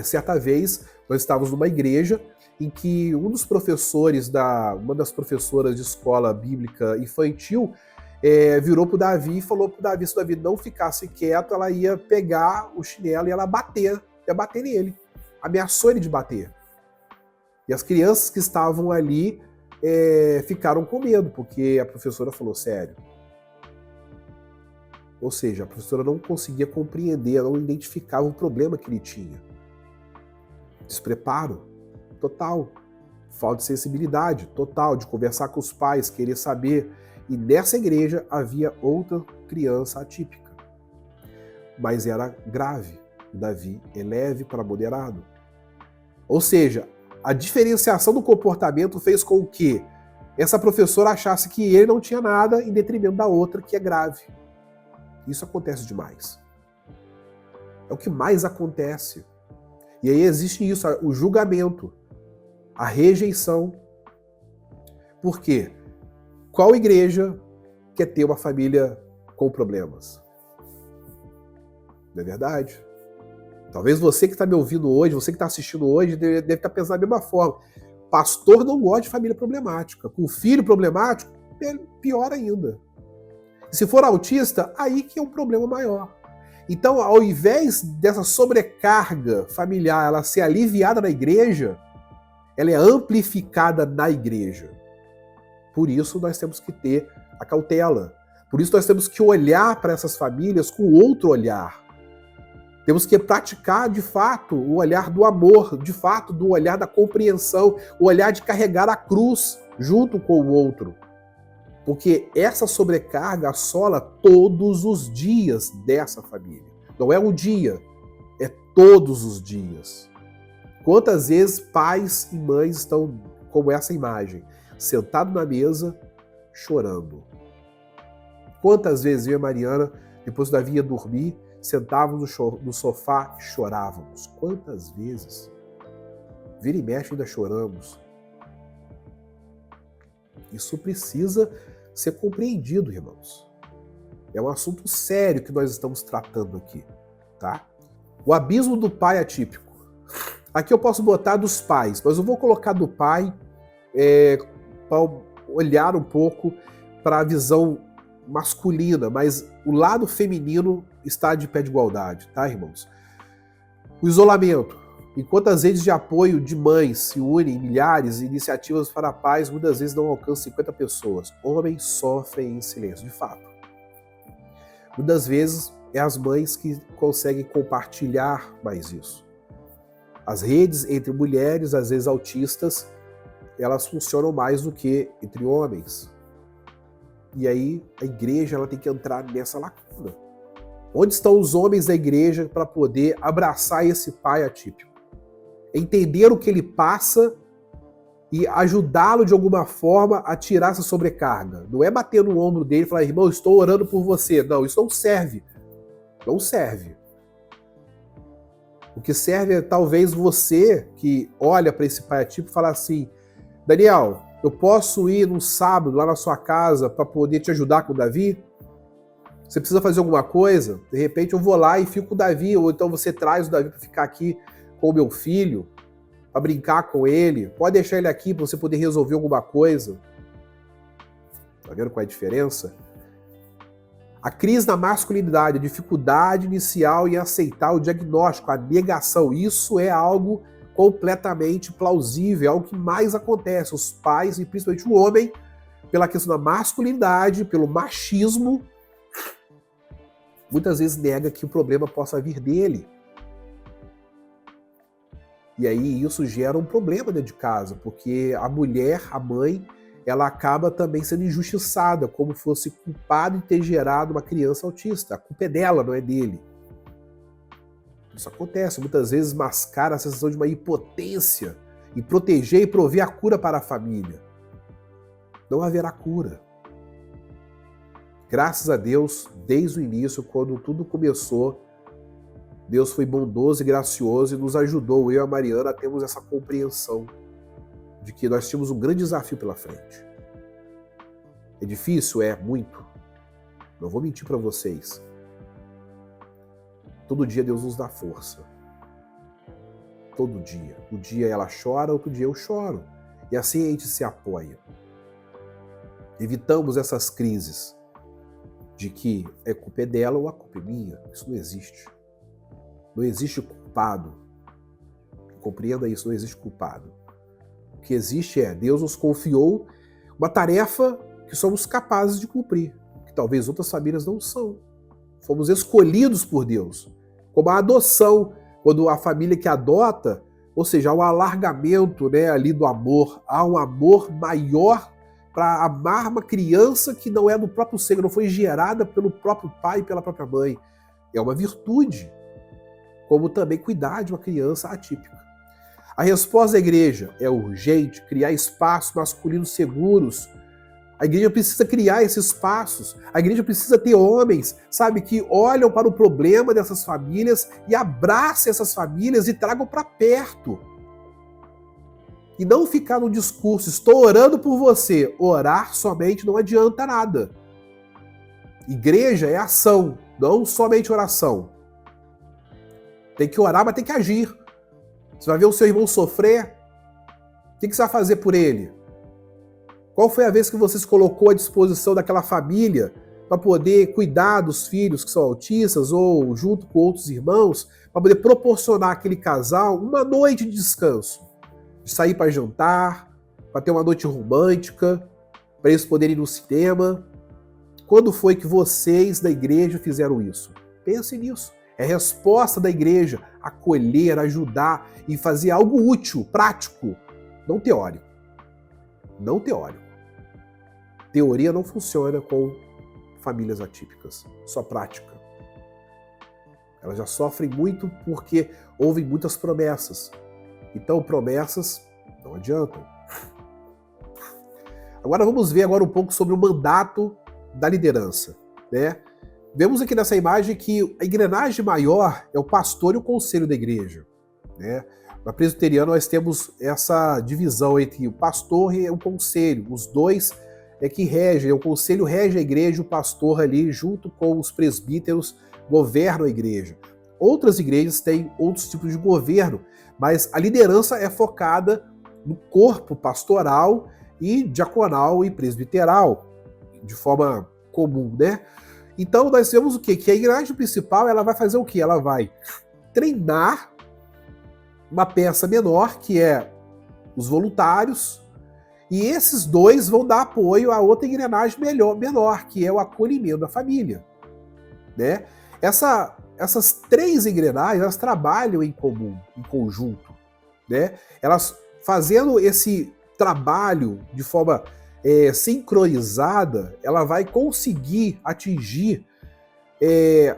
S1: Certa vez, nós estávamos numa igreja em que uma das professoras de escola bíblica infantil virou pro Davi e falou pro Davi, se o Davi não ficasse quieto, ela ia pegar o chinelo e ia bater nele. Ameaçou ele de bater. E as crianças que estavam ali ficaram com medo, porque a professora falou sério. Ou seja, a professora não conseguia compreender, não identificava o problema que ele tinha. Despreparo total. Falta de sensibilidade total, de conversar com os pais, querer saber. E nessa igreja havia outra criança atípica. Mas era grave. Davi é leve para moderado. Ou seja, a diferenciação do comportamento fez com que essa professora achasse que ele não tinha nada em detrimento da outra, que é grave. Isso acontece demais. É o que mais acontece. E aí existe isso, o julgamento, a rejeição. Por quê? Qual igreja quer ter uma família com problemas? Não é verdade? Talvez você que está me ouvindo hoje, você que está assistindo hoje, deve estar pensando da mesma forma. Pastor não gosta de família problemática. Com filho problemático, pior ainda. E se for autista, aí que é um problema maior. Então, ao invés dessa sobrecarga familiar ela ser aliviada na igreja, ela é amplificada na igreja. Por isso nós temos que ter a cautela. Por isso nós temos que olhar para essas famílias com outro olhar. Temos que praticar, de fato, o olhar do amor, de fato, do olhar da compreensão, o olhar de carregar a cruz junto com o outro. Porque essa sobrecarga assola todos os dias dessa família. Não é um dia, é todos os dias. Quantas vezes pais e mães estão como essa imagem, sentado na mesa, chorando? Quantas vezes eu e a Mariana, depois da ia dormir, sentávamos no sofá e chorávamos? Quantas vezes? Vira e mexe ainda choramos. Isso precisa ser compreendido, irmãos. É um assunto sério que nós estamos tratando aqui, tá? O abismo do pai atípico. Aqui eu posso botar dos pais, mas eu vou colocar do pai para olhar um pouco para a visão masculina, mas o lado feminino está de pé de igualdade, tá, irmãos? O isolamento. Enquanto as redes de apoio de mães se unem em milhares, iniciativas para a paz muitas vezes não alcançam 50 pessoas. Homens sofrem em silêncio, de fato. Muitas vezes é as mães que conseguem compartilhar mais isso. As redes entre mulheres, às vezes autistas, elas funcionam mais do que entre homens. E aí a igreja ela tem que entrar nessa lacuna. Onde estão os homens da igreja para poder abraçar esse pai atípico? Entender o que ele passa e ajudá-lo de alguma forma a tirar essa sobrecarga. Não é bater no ombro dele e falar, irmão, estou orando por você. Não, isso não serve. Não serve. O que serve é talvez você que olha para esse pai atípico e falar assim, Daniel, eu posso ir no sábado lá na sua casa para poder te ajudar com o Davi? Você precisa fazer alguma coisa? De repente eu vou lá e fico com o Davi, ou então você traz o Davi para ficar aqui com o meu filho, para brincar com ele. Pode deixar ele aqui para você poder resolver alguma coisa. Tá vendo qual é a diferença? A crise na masculinidade, a dificuldade inicial em aceitar o diagnóstico, a negação, isso é algo completamente plausível, é algo que mais acontece. Os pais, e principalmente o homem, pela questão da masculinidade, pelo machismo, muitas vezes nega que o problema possa vir dele. E aí isso gera um problema dentro de casa, porque a mulher, a mãe, ela acaba também sendo injustiçada, como fosse culpada de ter gerado uma criança autista. A culpa é dela, não é dele. Isso acontece, muitas vezes mascara a sensação de uma impotência em proteger e prover a cura para a família. Não haverá cura. Graças a Deus, desde o início, quando tudo começou, Deus foi bondoso e gracioso e nos ajudou, eu e a Mariana, a termos essa compreensão de que nós tínhamos um grande desafio pela frente. É difícil? É, muito. Não vou mentir para vocês. Todo dia Deus nos dá força. Todo dia. Um dia ela chora, outro dia eu choro. E assim a gente se apoia. Evitamos essas crises de que a culpa é dela ou a culpa é minha. Isso não existe. Não existe culpado. Compreenda isso, não existe culpado. O que existe é, Deus nos confiou uma tarefa que somos capazes de cumprir, que talvez outras famílias não são. Fomos escolhidos por Deus. Como a adoção, quando a família que adota, ou seja, há um alargamento, né, ali do amor, há um amor maior para amar uma criança que não é do próprio seio, não foi gerada pelo próprio pai e pela própria mãe. É uma virtude, como também cuidar de uma criança atípica. A resposta da igreja é urgente, criar espaços masculinos seguros. A igreja precisa criar esses espaços. A igreja precisa ter homens, sabe, que olham para o problema dessas famílias e abracem essas famílias e tragam para perto. E não ficar no discurso, estou orando por você. Orar somente não adianta nada. Igreja é ação, não somente oração. Tem que orar, mas tem que agir. Você vai ver o seu irmão sofrer, o que você vai fazer por ele? Qual foi a vez que você se colocou à disposição daquela família para poder cuidar dos filhos que são autistas ou junto com outros irmãos, para poder proporcionar àquele casal uma noite de descanso? De sair para jantar, para ter uma noite romântica, para eles poderem ir no cinema. Quando foi que vocês da igreja fizeram isso? Pense nisso. É resposta da igreja acolher, ajudar e fazer algo útil, prático, não teórico. Não teórico. Teoria não funciona com famílias atípicas, só prática. Elas já sofrem muito porque houve muitas promessas. Então, promessas não adiantam. Agora vamos ver agora um pouco sobre o mandato da liderança, né? Vemos aqui nessa imagem que a engrenagem maior é o pastor e o conselho da igreja, né? Na presbiteriana nós temos essa divisão entre o pastor e o conselho. Os dois é que regem, o conselho rege a igreja, o pastor ali, junto com os presbíteros, governam a igreja. Outras igrejas têm outros tipos de governo, mas a liderança é focada no corpo pastoral e diaconal e presbiteral, de forma comum, né? Então nós temos o quê? Que a igreja principal ela vai fazer o quê? Ela vai treinar uma peça menor, que é os voluntários, e esses dois vão dar apoio a outra engrenagem menor, que é o acolhimento da família, né? Essas três engrenagens, elas trabalham em comum, em conjunto, né? Elas fazendo esse trabalho de forma sincronizada, ela vai conseguir atingir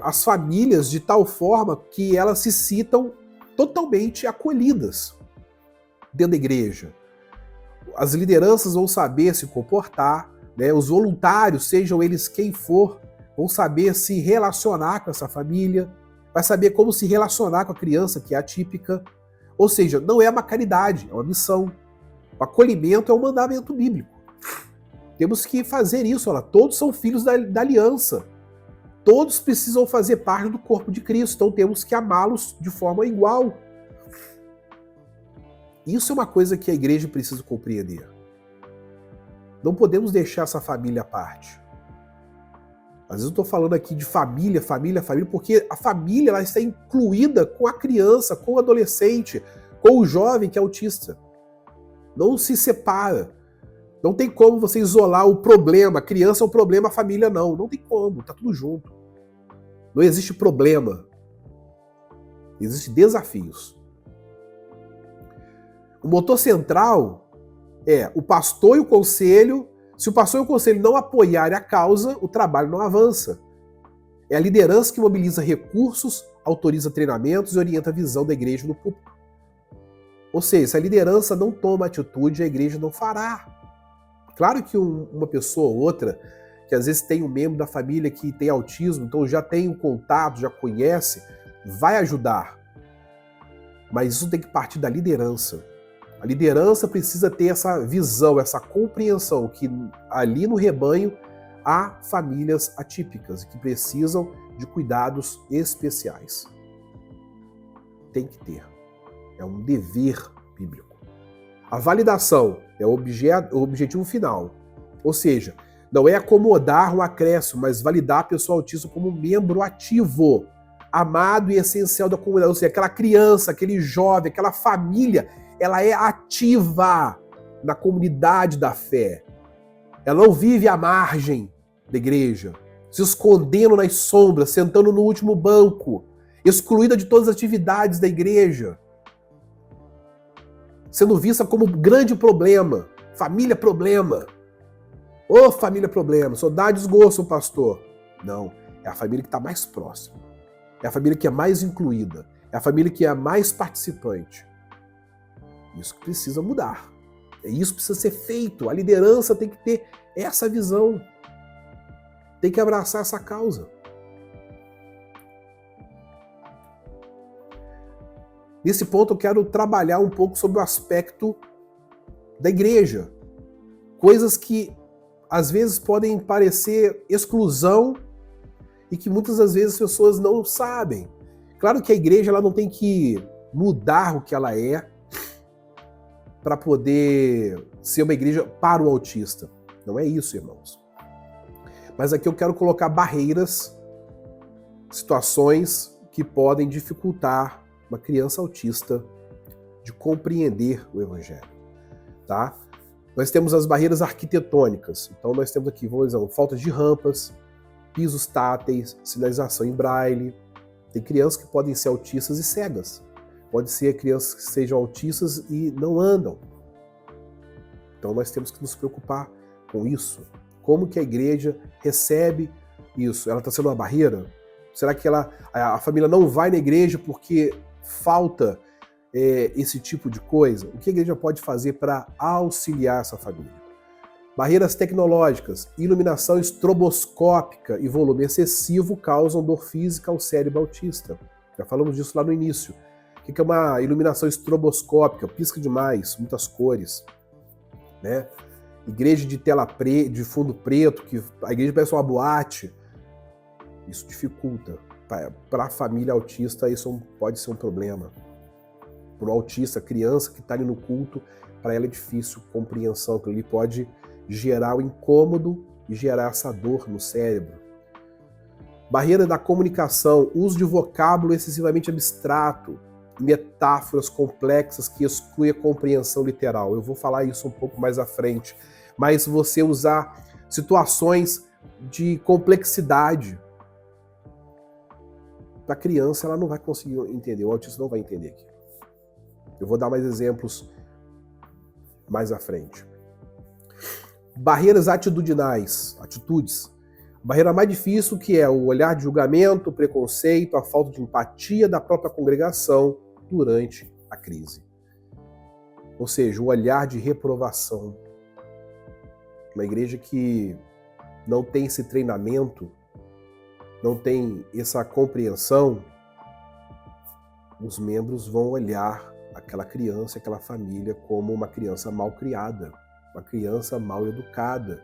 S1: as famílias de tal forma que elas se sintam totalmente acolhidas dentro da igreja. As lideranças vão saber se comportar, né? Os voluntários, sejam eles quem for, vão saber se relacionar com essa família, vai saber como se relacionar com a criança que é atípica. Ou seja, não é uma caridade, é uma missão. O acolhimento é um mandamento bíblico. Temos que fazer isso, olha, todos são filhos da aliança. Todos precisam fazer parte do corpo de Cristo, então temos que amá-los de forma igual. Isso é uma coisa que a igreja precisa compreender. Não podemos deixar essa família à parte. Às vezes eu estou falando aqui de família, porque a família ela está incluída com a criança, com o adolescente, com o jovem que é autista. Não se separa. Não tem como você isolar o problema. A criança é um problema, a família não. Não tem como, tá tudo junto. Não existe problema. Existem desafios. O motor central é o pastor e o conselho. Se o pastor e o conselho não apoiarem a causa, o trabalho não avança. É a liderança que mobiliza recursos, autoriza treinamentos e orienta a visão da igreja no público. Ou seja, se a liderança não toma atitude, a igreja não fará. Claro que uma pessoa ou outra, que às vezes tem um membro da família que tem autismo, então já tem um contato, já conhece, vai ajudar. Mas isso tem que partir da liderança. A liderança precisa ter essa visão, essa compreensão que ali no rebanho há famílias atípicas que precisam de cuidados especiais. Tem que ter. É um dever bíblico. A validação é o objetivo final. Ou seja, não é acomodar um acréscimo, mas validar a pessoa autista como um membro ativo, amado e essencial da comunidade. Ou seja, aquela criança, aquele jovem, aquela família, ela é ativa na comunidade da fé. Ela não vive à margem da igreja, se escondendo nas sombras, sentando no último banco, excluída de todas as atividades da igreja, sendo vista como grande problema. Família problema. Ô, família problema. Só dá desgosto, pastor. Não, é a família que está mais próxima. É a família que é mais incluída. É a família que é mais participante. Isso que precisa mudar. Isso precisa ser feito. A liderança tem que ter essa visão. Tem que abraçar essa causa. Nesse ponto eu quero trabalhar um pouco sobre o aspecto da igreja. Coisas que às vezes podem parecer exclusão e que muitas das vezes as pessoas não sabem. Claro que a igreja ela não tem que mudar o que ela é para poder ser uma igreja para o autista. Não é isso, irmãos. Mas aqui eu quero colocar barreiras, situações que podem dificultar uma criança autista de compreender o evangelho, tá? Nós temos as barreiras arquitetônicas. Então nós temos aqui, vamos dizer, falta de rampas, pisos táteis, sinalização em braille. Tem crianças que podem ser autistas e cegas. Pode ser crianças que sejam autistas e não andam. Então nós temos que nos preocupar com isso. Como que a igreja recebe isso? Ela está sendo uma barreira? Será que a família não vai na igreja porque falta esse tipo de coisa? O que a igreja pode fazer para auxiliar essa família? Barreiras tecnológicas, iluminação estroboscópica e volume excessivo causam dor física ao cérebro autista. Já falamos disso lá no início. O que é uma iluminação estroboscópica? Pisca demais, muitas cores, né? Igreja de tela de fundo preto, que a igreja parece uma boate. Isso dificulta. Para a família autista, isso pode ser um problema. Para o autista, criança que está ali no culto, para ela é difícil compreensão, que ele pode gerar o incômodo e gerar essa dor no cérebro. Barreira da comunicação, uso de vocábulo excessivamente abstrato, metáforas complexas que excluem a compreensão literal. Eu vou falar isso um pouco mais à frente. Mas você usar situações de complexidade, para a criança ela não vai conseguir entender, o autista não vai entender aqui. Eu vou dar mais exemplos mais à frente. Barreiras atitudinais, atitudes. A barreira mais difícil que é o olhar de julgamento, o preconceito, a falta de empatia da própria congregação durante a crise. Ou seja, o olhar de reprovação. Uma igreja que não tem esse treinamento, não tem essa compreensão, os membros vão olhar aquela criança, aquela família como uma criança mal criada, uma criança mal educada,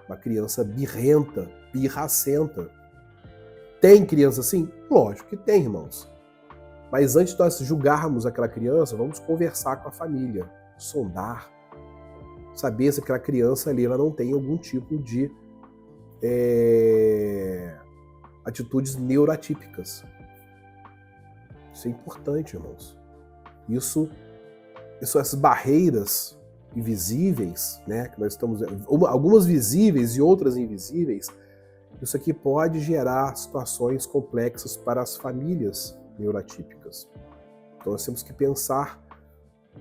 S1: uma criança birrenta, pirracenta. Tem criança assim? Lógico que tem, irmãos. Mas antes de nós julgarmos aquela criança, vamos conversar com a família, sondar, saber se aquela criança ali ela não tem algum tipo de atitudes neuroatípicas. Isso é importante, irmãos. Essas barreiras invisíveis, né, que nós estamos, algumas visíveis e outras invisíveis, isso aqui pode gerar situações complexas para as famílias neuroatípicas. Então nós temos que pensar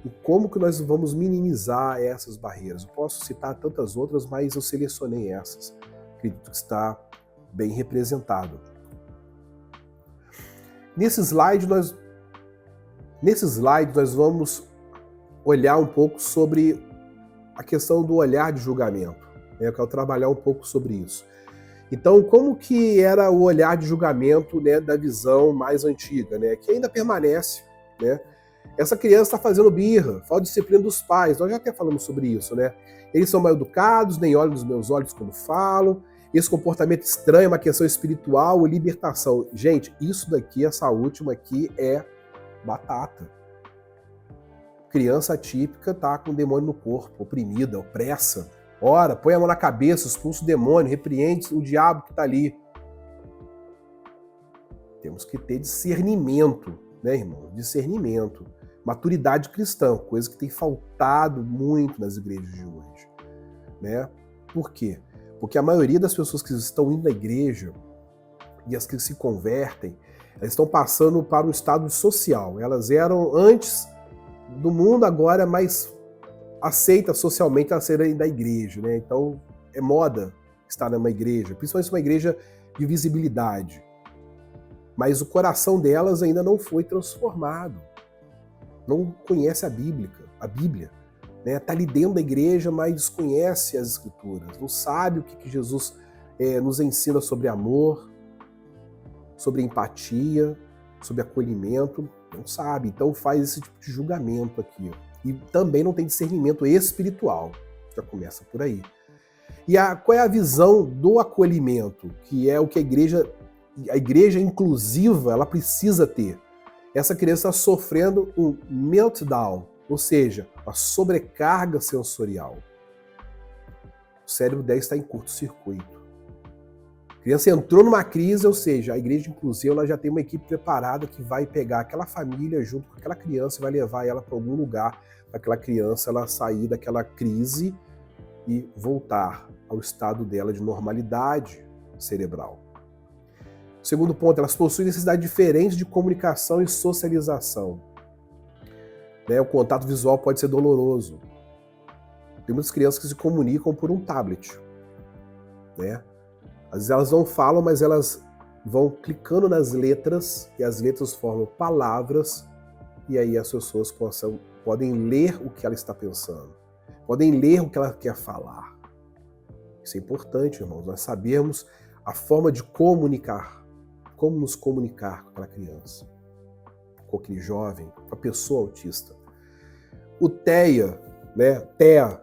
S1: em como que nós vamos minimizar essas barreiras. Eu posso citar tantas outras, mas eu selecionei essas. Acredito que está bem representado. Nesse slide nós vamos olhar um pouco sobre a questão do olhar de julgamento. Eu quero trabalhar um pouco sobre isso. Então, como que era o olhar de julgamento, né, da visão mais antiga, né, que ainda permanece, né? Essa criança está fazendo birra, falta disciplina dos pais, nós já até falamos sobre isso, né? Eles são mal educados, nem olham nos meus olhos quando falam, esse comportamento estranho é uma questão espiritual ou libertação. Gente, isso daqui, essa última aqui é batata. Criança atípica tá com o demônio no corpo, oprimida, opressa. Ora, põe a mão na cabeça, expulsa o demônio, repreende o diabo que está ali. Temos que ter discernimento, né, irmão? Discernimento. Maturidade cristã, coisa que tem faltado muito nas igrejas de hoje, né? Por quê? Porque a maioria das pessoas que estão indo à igreja e as que se convertem, elas estão passando para um estado social. Elas eram antes do mundo, agora mais aceita socialmente a serem da igreja, né? Então é moda estar numa igreja, principalmente uma igreja de visibilidade. Mas o coração delas ainda não foi transformado. Não conhece a Bíblia, né? Tá ali dentro da igreja, mas desconhece as Escrituras, não sabe o que Jesus nos ensina sobre amor, sobre empatia, sobre acolhimento, não sabe. Então faz esse tipo de julgamento aqui. E também não tem discernimento espiritual, já começa por aí. E qual é a visão do acolhimento, que é o que a igreja inclusiva ela precisa ter? Essa criança está sofrendo um meltdown, ou seja, uma sobrecarga sensorial. O cérebro dela está em curto-circuito. A criança entrou numa crise, ou seja, a igreja inclusiva ela já tem uma equipe preparada que vai pegar aquela família junto com aquela criança e vai levar ela para algum lugar, para aquela criança ela sair daquela crise e voltar ao estado dela de normalidade cerebral. Segundo ponto, elas possuem necessidades diferentes de comunicação e socialização. O contato visual pode ser doloroso. Tem muitas crianças que se comunicam por um tablet. Às vezes elas não falam, mas elas vão clicando nas letras e as letras formam palavras e aí as pessoas podem ler o que ela está pensando, podem ler o que ela quer falar. Isso é importante, irmãos, nós sabermos a forma de comunicar, como nos comunicar com aquela criança, com aquele jovem, com a pessoa autista. O TEA, TEA,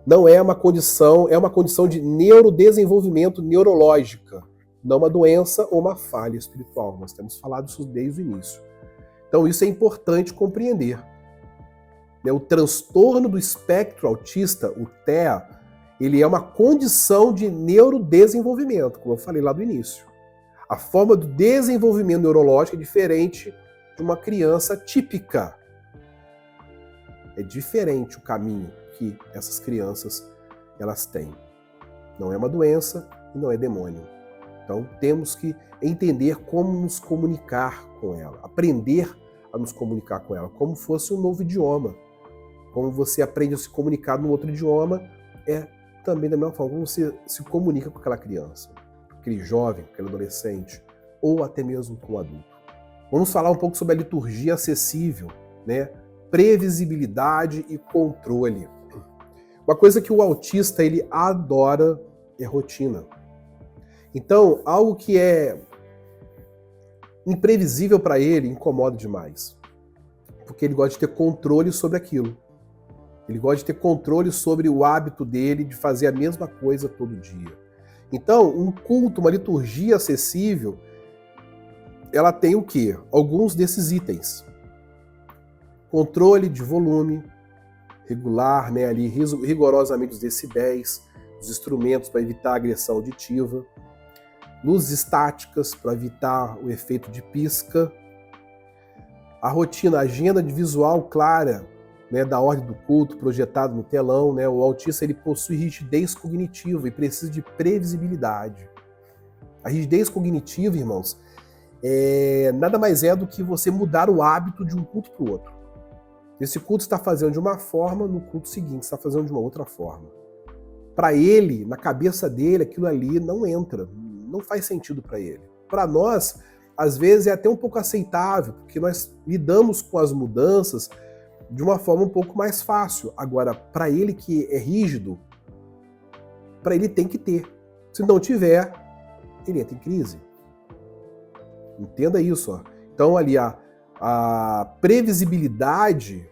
S1: não é uma condição, é uma condição de neurodesenvolvimento neurológica, não uma doença ou uma falha espiritual. Nós temos falado isso desde o início. Então isso é importante compreender. O transtorno do espectro autista, o TEA, ele é uma condição de neurodesenvolvimento, como eu falei lá do início. A forma do desenvolvimento neurológico é diferente de uma criança típica. É diferente o caminho que essas crianças elas têm. Não é uma doença e não é demônio. Então temos que entender como nos comunicar com ela, aprender a nos comunicar com ela, como fosse um novo idioma. Como você aprende a se comunicar num outro idioma, é também da mesma forma como você se comunica com aquela criança, aquele jovem, aquele adolescente, ou até mesmo com o adulto. Vamos falar um pouco sobre a liturgia acessível, previsibilidade e controle. Uma coisa que o autista ele adora é rotina. Então, algo que é imprevisível para ele incomoda demais. porque ele gosta de ter controle sobre aquilo. Ele gosta de ter controle sobre o hábito dele de fazer a mesma coisa todo dia. Então, um culto, uma liturgia acessível, ela tem o quê? Alguns desses itens. Controle de volume, regular, né, ali rigorosamente os decibéis, os instrumentos para evitar agressão auditiva, luzes estáticas para evitar o efeito de pisca, a rotina, a agenda de visual clara, né, da ordem do culto projetado no telão, né, o autista ele possui rigidez cognitiva e precisa de previsibilidade. A rigidez cognitiva, irmãos, nada mais é do que você mudar o hábito de um culto para o outro. Esse culto está fazendo de uma forma, no culto seguinte está fazendo de uma outra forma. Para ele, na cabeça dele, aquilo ali não entra, não faz sentido para ele. Para nós, às vezes é até um pouco aceitável, porque nós lidamos com as mudanças de uma forma um pouco mais fácil. Agora, para ele que é rígido, para ele tem que ter. Se não tiver, ele entra em crise. Entenda isso. Ó. Então, ali, a previsibilidade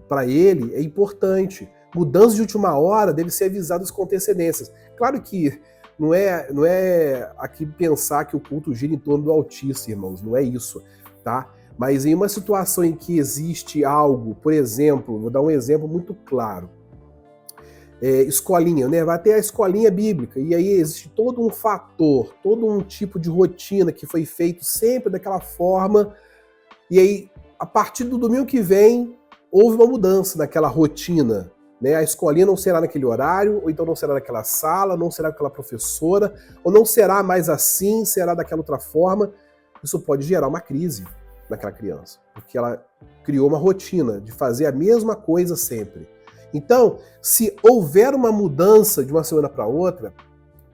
S1: para ele é importante. Mudanças de última hora devem ser avisadas com antecedências. Claro que não é aqui pensar que o culto gira em torno do autista, irmãos, não é isso, tá? Mas em uma situação em que existe algo, por exemplo, vou dar um exemplo muito claro, escolinha, né? Vai ter a escolinha bíblica, e aí existe todo um fator, todo um tipo de rotina que foi feito sempre daquela forma, e aí, a partir do domingo que vem, houve uma mudança naquela rotina, né? A escolinha não será naquele horário, ou então não será naquela sala, não será com aquela professora, ou não será mais assim, será daquela outra forma. Isso pode gerar uma crise naquela criança, porque ela criou uma rotina de fazer a mesma coisa sempre. Então, se houver uma mudança de uma semana para outra,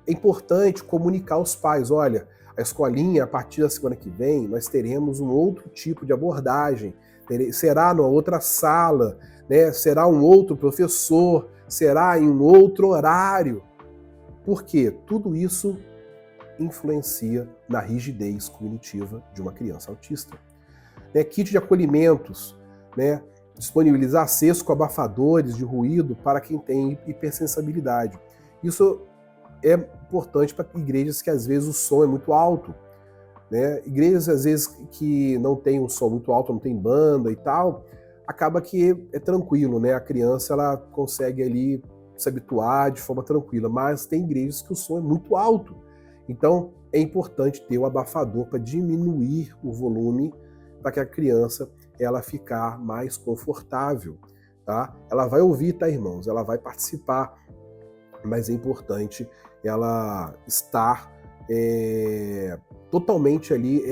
S1: é importante comunicar aos pais, olha, a escolinha, a partir da semana que vem, nós teremos um outro tipo de abordagem, será numa outra sala, né? Será um outro professor, será em um outro horário. Por quê? Tudo isso influencia na rigidez cognitiva de uma criança autista. Kit de acolhimentos, né? Disponibilizar cestos com abafadores de ruído para quem tem hipersensibilidade. Isso é importante para igrejas que às vezes o som é muito alto, né? Igrejas às vezes que não tem um som muito alto, não tem banda e tal, acaba que é tranquilo, né? A criança ela consegue ali se habituar de forma tranquila, mas tem igrejas que o som é muito alto. Então é importante ter o abafador para diminuir o volume para que a criança ela ficar mais confortável, tá? Ela vai ouvir, tá, irmãos? Ela vai participar, mas é importante ela estar totalmente ali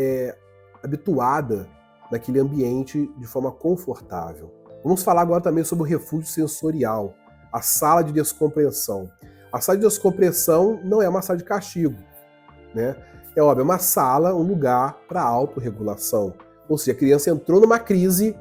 S1: habituada naquele ambiente de forma confortável. Vamos falar agora também sobre o refúgio sensorial, a sala de descompressão. A sala de descompressão não é uma sala de castigo, né? É óbvio, é uma sala, um lugar para autorregulação. Ou seja, a criança entrou numa crise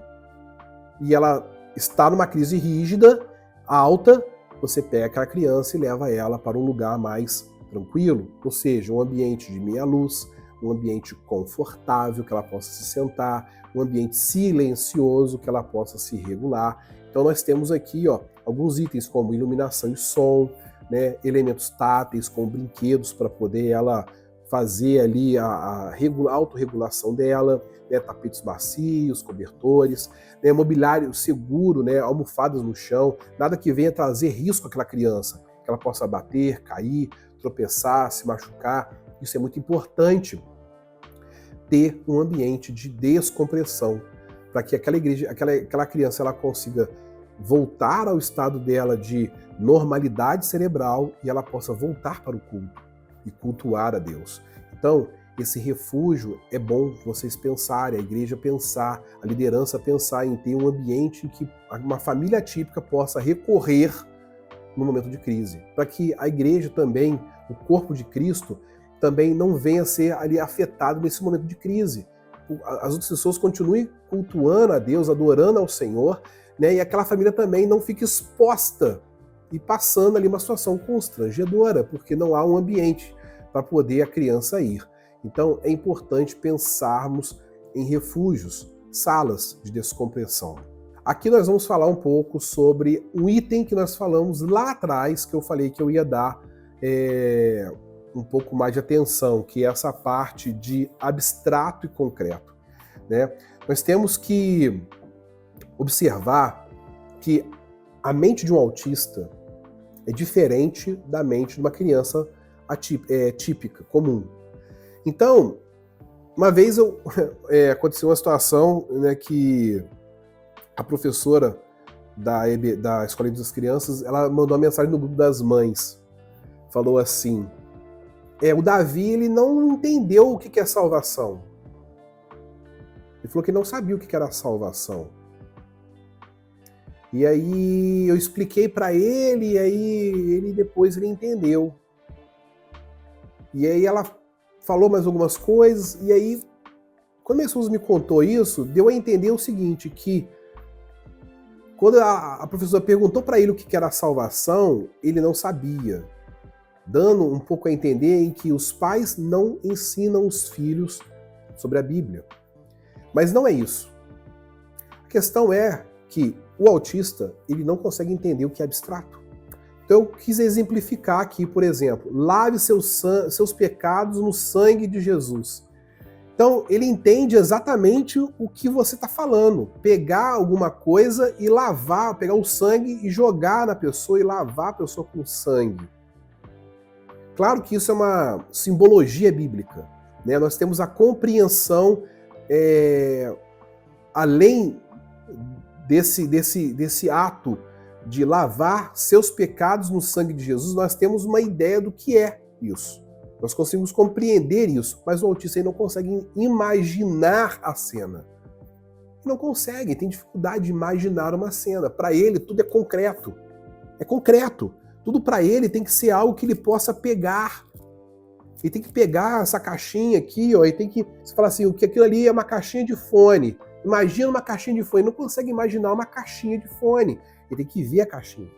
S1: e ela está numa crise rígida, alta, você pega aquela criança e leva ela para um lugar mais tranquilo, ou seja, um ambiente de meia luz, um ambiente confortável que ela possa se sentar, um ambiente silencioso que ela possa se regular. Então nós temos aqui alguns itens como iluminação e som, né, elementos táteis como brinquedos para poder ela fazer ali a autorregulação dela, né, tapetes macios, cobertores, né, mobiliário seguro, né, almofadas no chão, nada que venha trazer risco àquela criança, que ela possa bater, cair, tropeçar, se machucar. Isso é muito importante, ter um ambiente de descompressão, para que aquela criança ela consiga voltar ao estado dela de normalidade cerebral e ela possa voltar para o culto e cultuar a Deus. Então, esse refúgio é bom vocês pensarem, a igreja pensar, a liderança pensar em ter um ambiente em que uma família típica possa recorrer no momento de crise, para que a igreja também, o corpo de Cristo, também não venha a ser ali afetado nesse momento de crise. As outras pessoas continuem cultuando a Deus, adorando ao Senhor, né? E aquela família também não fique exposta e passando ali uma situação constrangedora, porque não há um ambiente para poder a criança ir. Então é importante pensarmos em refúgios, salas de descompressão. Aqui nós vamos falar um pouco sobre um item que nós falamos lá atrás, que eu falei que eu ia dar um pouco mais de atenção, que é essa parte de abstrato e concreto, né? Nós temos que observar que a mente de um autista é diferente da mente de uma criança típica, comum. Então, uma vez aconteceu uma situação, né, que a professora da Escola das Crianças, ela mandou uma mensagem no grupo das mães. Falou assim, o Davi, ele não entendeu o que é salvação. Ele falou que não sabia o que era salvação. E aí eu expliquei para ele, e aí depois ele entendeu. E aí ela falou mais algumas coisas, e aí quando minha esposa me contou isso, deu a entender o seguinte, que quando a professora perguntou para ele o que era salvação, ele não sabia, dando um pouco a entender em que os pais não ensinam os filhos sobre a Bíblia. Mas não é isso. A questão é que o autista, ele não consegue entender o que é abstrato. Então eu quis exemplificar aqui, por exemplo, lave seus pecados no sangue de Jesus. Então ele entende exatamente o que você está falando. Pegar alguma coisa e lavar, pegar o sangue e jogar na pessoa e lavar a pessoa com sangue. Claro que isso é uma simbologia bíblica, né? Nós temos a compreensão, além desse ato de lavar seus pecados no sangue de Jesus, nós temos uma ideia do que é isso. Nós conseguimos compreender isso, mas o autista não consegue imaginar a cena. Não consegue, tem dificuldade de imaginar uma cena. Para ele, tudo é concreto. É concreto. Tudo para ele tem que ser algo que ele possa pegar. Ele tem que pegar essa caixinha aqui, ó, e tem que... Você fala assim, o que aquilo ali é uma caixinha de fone. Imagina uma caixinha de fone. Ele não consegue imaginar uma caixinha de fone. Ele tem que ver a caixinha.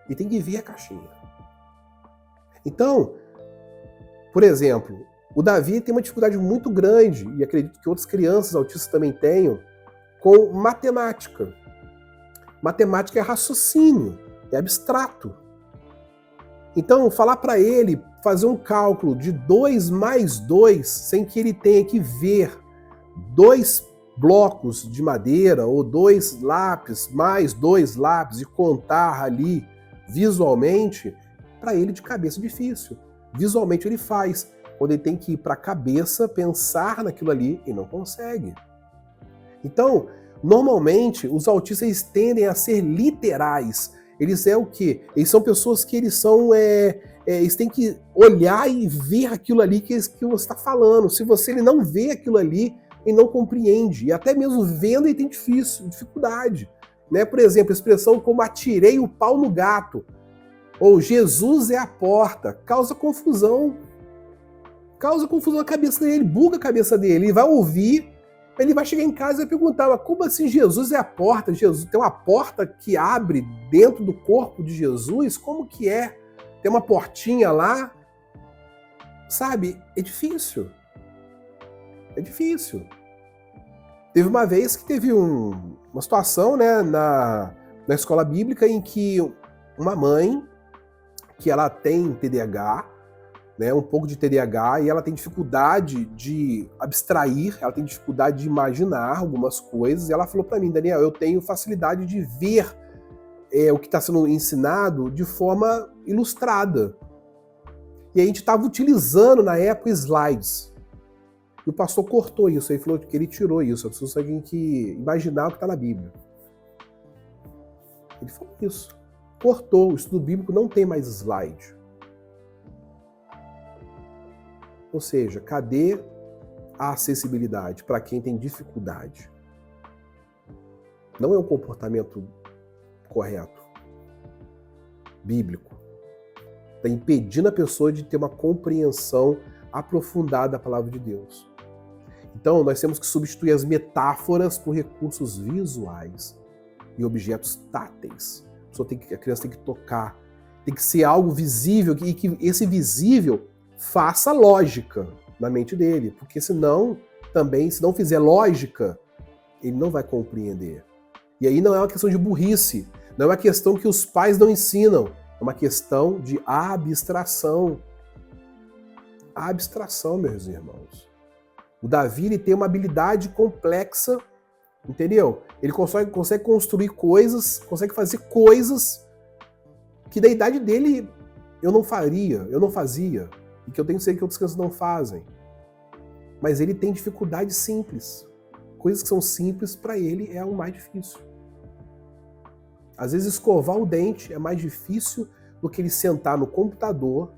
S1: Ele tem que ver a caixinha. Então, por exemplo, o Davi tem uma dificuldade muito grande, e acredito que outras crianças autistas também tenham, com matemática. Matemática é raciocínio, é abstrato. Então, falar para ele fazer um cálculo de 2 mais 2, sem que ele tenha que ver 2 blocos de madeira ou 2 lápis mais 2 lápis e contar ali visualmente, para ele de cabeça é difícil. Visualmente ele faz. Quando ele tem que ir para a cabeça, pensar naquilo ali, ele não consegue. Então, normalmente, os autistas tendem a ser literais. Eles o quê? Eles são pessoas que eles têm que olhar e ver aquilo ali que você está falando. Se ele não vê aquilo ali, ele não compreende. E até mesmo vendo, ele tem dificuldade. Né? Por exemplo, a expressão como atirei o pau no gato, ou Jesus é a porta, causa confusão. Causa confusão na cabeça dele, buga a cabeça dele. Ele vai ouvir, ele vai chegar em casa e vai perguntar, mas como assim Jesus é a porta? Jesus tem uma porta que abre dentro do corpo de Jesus? Como que é? Tem uma portinha lá? Sabe, é difícil. É difícil. Teve uma vez que teve uma situação, né, na escola bíblica em que uma mãe, que ela tem TDAH, né, um pouco de TDAH, e ela tem dificuldade de abstrair, ela tem dificuldade de imaginar algumas coisas, e ela falou para mim, Daniel, eu tenho facilidade de ver o que está sendo ensinado de forma ilustrada. E a gente estava utilizando, na época, slides. E o pastor cortou isso, ele falou que ele tirou isso, as pessoas têm que imaginar o que está na Bíblia. Ele falou isso. Cortou, o estudo bíblico não tem mais slide. Ou seja, cadê a acessibilidade para quem tem dificuldade? Não é um comportamento correto, bíblico. Está impedindo a pessoa de ter uma compreensão aprofundada da palavra de Deus. Então, nós temos que substituir as metáforas por recursos visuais e objetos táteis. A criança tem que tocar, tem que ser algo visível e que esse visível faça lógica na mente dele, porque senão também, se não fizer lógica, ele não vai compreender. E aí não é uma questão de burrice, não é uma questão que os pais não ensinam, é uma questão de abstração. A abstração, meus irmãos. O Davi, ele tem uma habilidade complexa, entendeu? Ele consegue construir coisas, consegue fazer coisas que da idade dele eu não fazia, e que eu tenho certeza que outras crianças não fazem. Mas ele tem dificuldades simples. Coisas que são simples, para ele, é o mais difícil. Às vezes, escovar o dente é mais difícil do que ele sentar no computador,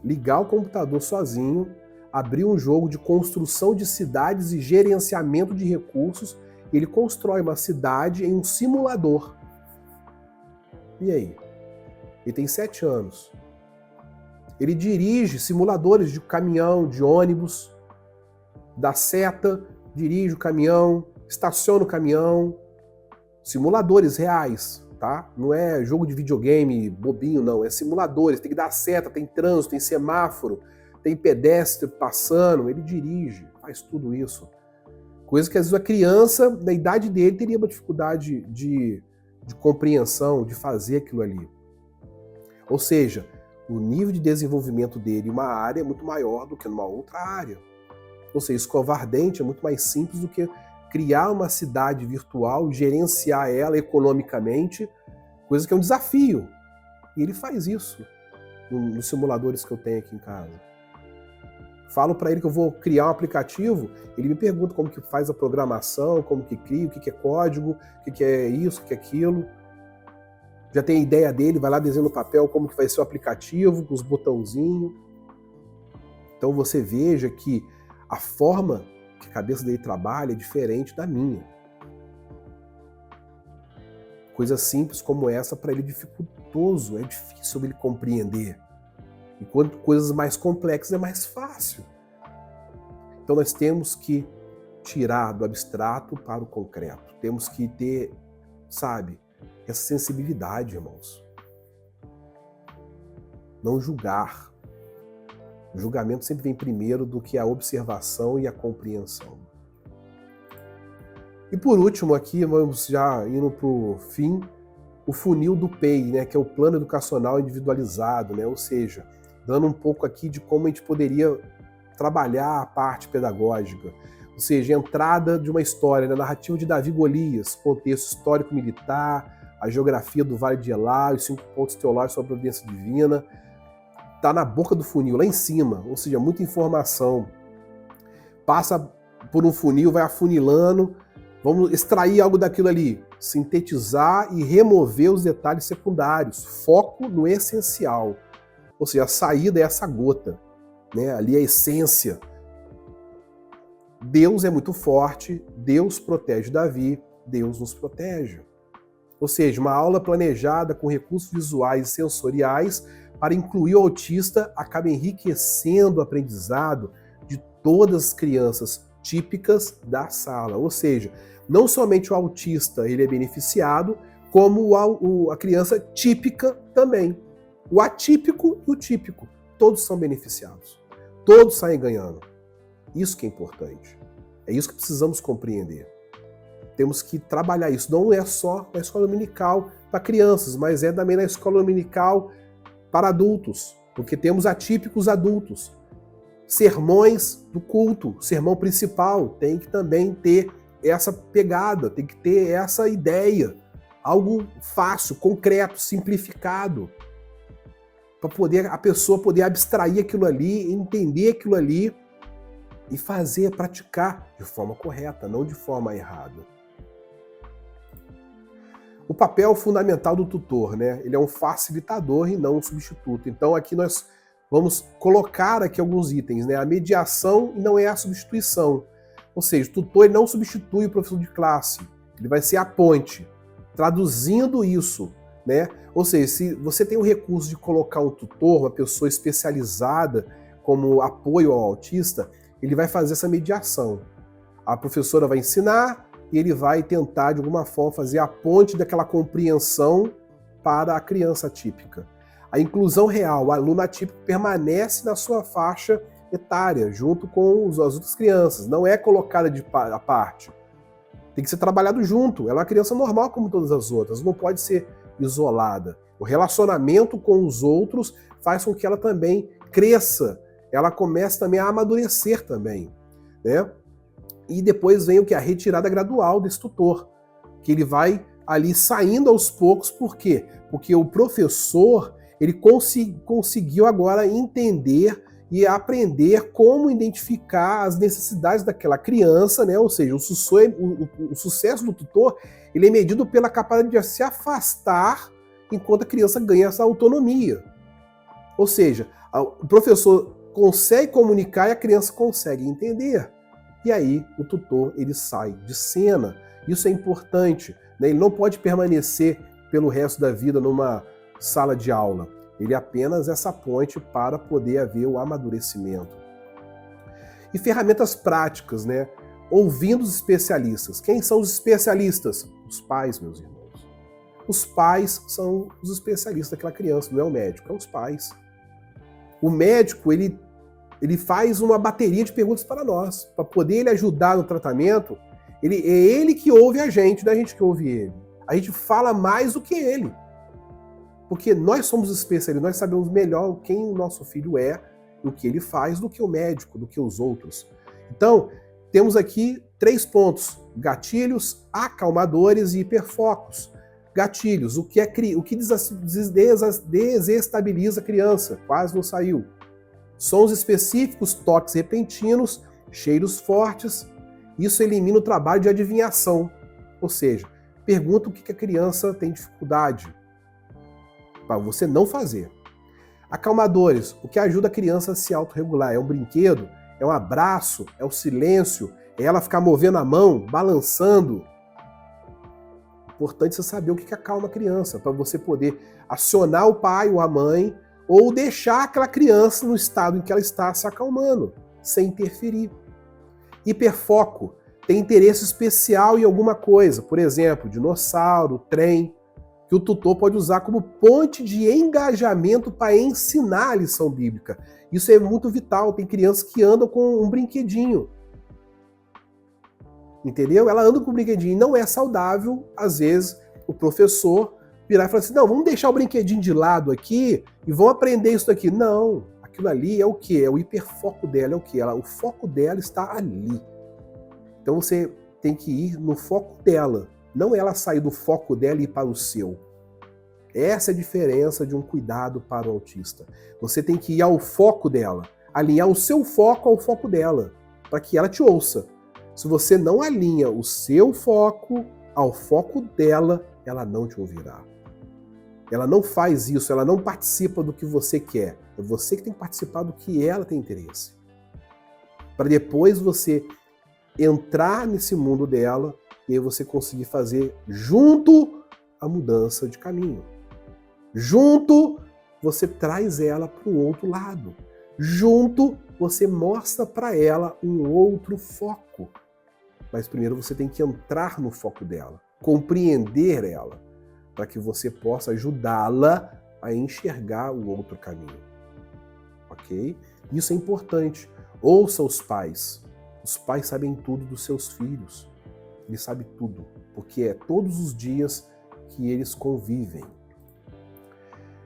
S1: ligar o computador sozinho, abrir um jogo de construção de cidades e gerenciamento de recursos, e ele constrói uma cidade em um simulador. E aí? Ele tem 7 anos. Ele dirige simuladores de caminhão, de ônibus, dá seta, dirige o caminhão, estaciona o caminhão. Simuladores reais, tá? Não é jogo de videogame bobinho, não. É simuladores, tem que dar seta, tem trânsito, tem semáforo, tem pedestre passando. Ele dirige, faz tudo isso. Coisa que às vezes a criança, na idade dele, teria uma dificuldade de compreensão, de fazer aquilo ali. Ou seja, o nível de desenvolvimento dele em uma área é muito maior do que numa outra área. Ou seja, escovar dente é muito mais simples do que criar uma cidade virtual, gerenciar ela economicamente, coisa que é um desafio. E ele faz isso nos simuladores que eu tenho aqui em casa. Falo para ele que eu vou criar um aplicativo, ele me pergunta como que faz a programação, como que cria, o que é código, o que é isso, o que é aquilo. Já tem a ideia dele, vai lá, desenha no papel como que vai ser o aplicativo, com os botãozinhos. Então você veja que a forma que a cabeça dele trabalha é diferente da minha. Coisas simples como essa, para ele é dificultoso, é difícil ele compreender. Enquanto coisas mais complexas é mais fácil. Então nós temos que tirar do abstrato para o concreto. Temos que ter, sabe, essa sensibilidade, irmãos. Não julgar. O julgamento sempre vem primeiro do que a observação e a compreensão. E por último aqui, vamos já indo para o fim, o funil do PEI, né, que é o Plano Educacional Individualizado, né, ou seja, dando um pouco aqui de como a gente poderia trabalhar a parte pedagógica. Ou seja, a entrada de uma história, na narrativa de Davi e Golias, contexto histórico-militar, a geografia do Vale de Elá, os 5 pontos teológicos sobre a providência divina, está na boca do funil, lá em cima, ou seja, muita informação. Passa por um funil, vai afunilando, vamos extrair algo daquilo ali, sintetizar e remover os detalhes secundários, foco no essencial. Ou seja, a saída é essa gota, né? Ali é a essência. Deus é muito forte, Deus protege Davi, Deus nos protege. Ou seja, uma aula planejada com recursos visuais e sensoriais para incluir o autista acaba enriquecendo o aprendizado de todas as crianças típicas da sala. Ou seja, não somente o autista ele é beneficiado, como a criança típica também. O atípico e o típico, todos são beneficiados. Todos saem ganhando. Isso que é importante. É isso que precisamos compreender. Temos que trabalhar isso. Não é só na escola dominical para crianças, mas é também na escola dominical para adultos, porque temos atípicos adultos. Sermões do culto, sermão principal, tem que também ter essa pegada, tem que ter essa ideia. Algo fácil, concreto, simplificado, para a pessoa poder abstrair aquilo ali, entender aquilo ali e fazer, praticar de forma correta, não de forma errada. O papel fundamental do tutor, né? Ele é um facilitador e não um substituto. Então aqui nós vamos colocar aqui alguns itens, né? A mediação não é a substituição. Ou seja, o tutor ele não substitui o professor de classe, ele vai ser a ponte. Traduzindo isso, né? Ou seja, se você tem o recurso de colocar um tutor, uma pessoa especializada como apoio ao autista, ele vai fazer essa mediação. A professora vai ensinar e ele vai tentar, de alguma forma, fazer a ponte daquela compreensão para a criança atípica. A inclusão real, o aluno atípico permanece na sua faixa etária, junto com as outras crianças. Não é colocada à parte. Tem que ser trabalhado junto. Ela é uma criança normal como todas as outras, não pode ser isolada. O relacionamento com os outros faz com que ela também cresça, ela comece também a amadurecer também, né? E depois vem o que? A retirada gradual desse tutor, que ele vai ali saindo aos poucos. Por quê? Porque o professor, ele conseguiu agora entender e aprender como identificar as necessidades daquela criança, né? Ou seja, o sucesso do tutor, ele é medido pela capacidade de se afastar enquanto a criança ganha essa autonomia. Ou seja, o professor consegue comunicar e a criança consegue entender. E aí o tutor, ele sai de cena. Isso é importante, né? Ele não pode permanecer pelo resto da vida numa sala de aula. Ele é apenas essa ponte para poder haver o amadurecimento. E ferramentas práticas, né? Ouvindo os especialistas. Quem são os especialistas? Os pais, meus irmãos. Os pais são os especialistas daquela criança, não é o médico, é os pais. O médico, ele faz uma bateria de perguntas para nós, para poder ele ajudar no tratamento. É ele que ouve a gente, não é a gente que ouve ele. A gente fala mais do que ele. Porque nós somos especialistas, nós sabemos melhor quem o nosso filho é, o que ele faz, do que o médico, do que os outros. Então, temos aqui 3 pontos: gatilhos, acalmadores e hiperfocos. Gatilhos, o que desestabiliza a criança, quase não saiu. Sons específicos, toques repentinos, cheiros fortes. Isso elimina o trabalho de adivinhação. Ou seja, pergunta o que a criança tem dificuldade, para você não fazer. Acalmadores, o que ajuda a criança a se autorregular. É um brinquedo? É um abraço? É o silêncio? É ela ficar movendo a mão, balançando? Importante você saber o que acalma a criança, para você poder acionar o pai ou a mãe, ou deixar aquela criança no estado em que ela está se acalmando, sem interferir. Hiperfoco, tem interesse especial em alguma coisa, por exemplo, dinossauro, trem, que o tutor pode usar como ponte de engajamento para ensinar a lição bíblica. Isso é muito vital. Tem crianças que andam com um brinquedinho. Entendeu? Ela anda com um brinquedinho. Não é saudável, às vezes, o professor virar e falar assim: não, vamos deixar o brinquedinho de lado aqui e vamos aprender isso daqui. Não, aquilo ali é o quê? É o hiperfoco dela, é o quê? O foco dela está ali. Então você tem que ir no foco dela. Não ela sair do foco dela e ir para o seu. Essa é a diferença de um cuidado para o autista. Você tem que ir ao foco dela, alinhar o seu foco ao foco dela, para que ela te ouça. Se você não alinha o seu foco ao foco dela, ela não te ouvirá. Ela não faz isso, ela não participa do que você quer. É você que tem que participar do que ela tem interesse. Para depois você entrar nesse mundo dela e aí você conseguir fazer junto a mudança de caminho. Junto, você traz ela para o outro lado. Junto, você mostra para ela um outro foco. Mas primeiro você tem que entrar no foco dela, compreender ela, para que você possa ajudá-la a enxergar o outro caminho. Ok? Isso é importante. Ouça os pais. Os pais sabem tudo dos seus filhos. Eles sabem tudo, porque é todos os dias que eles convivem.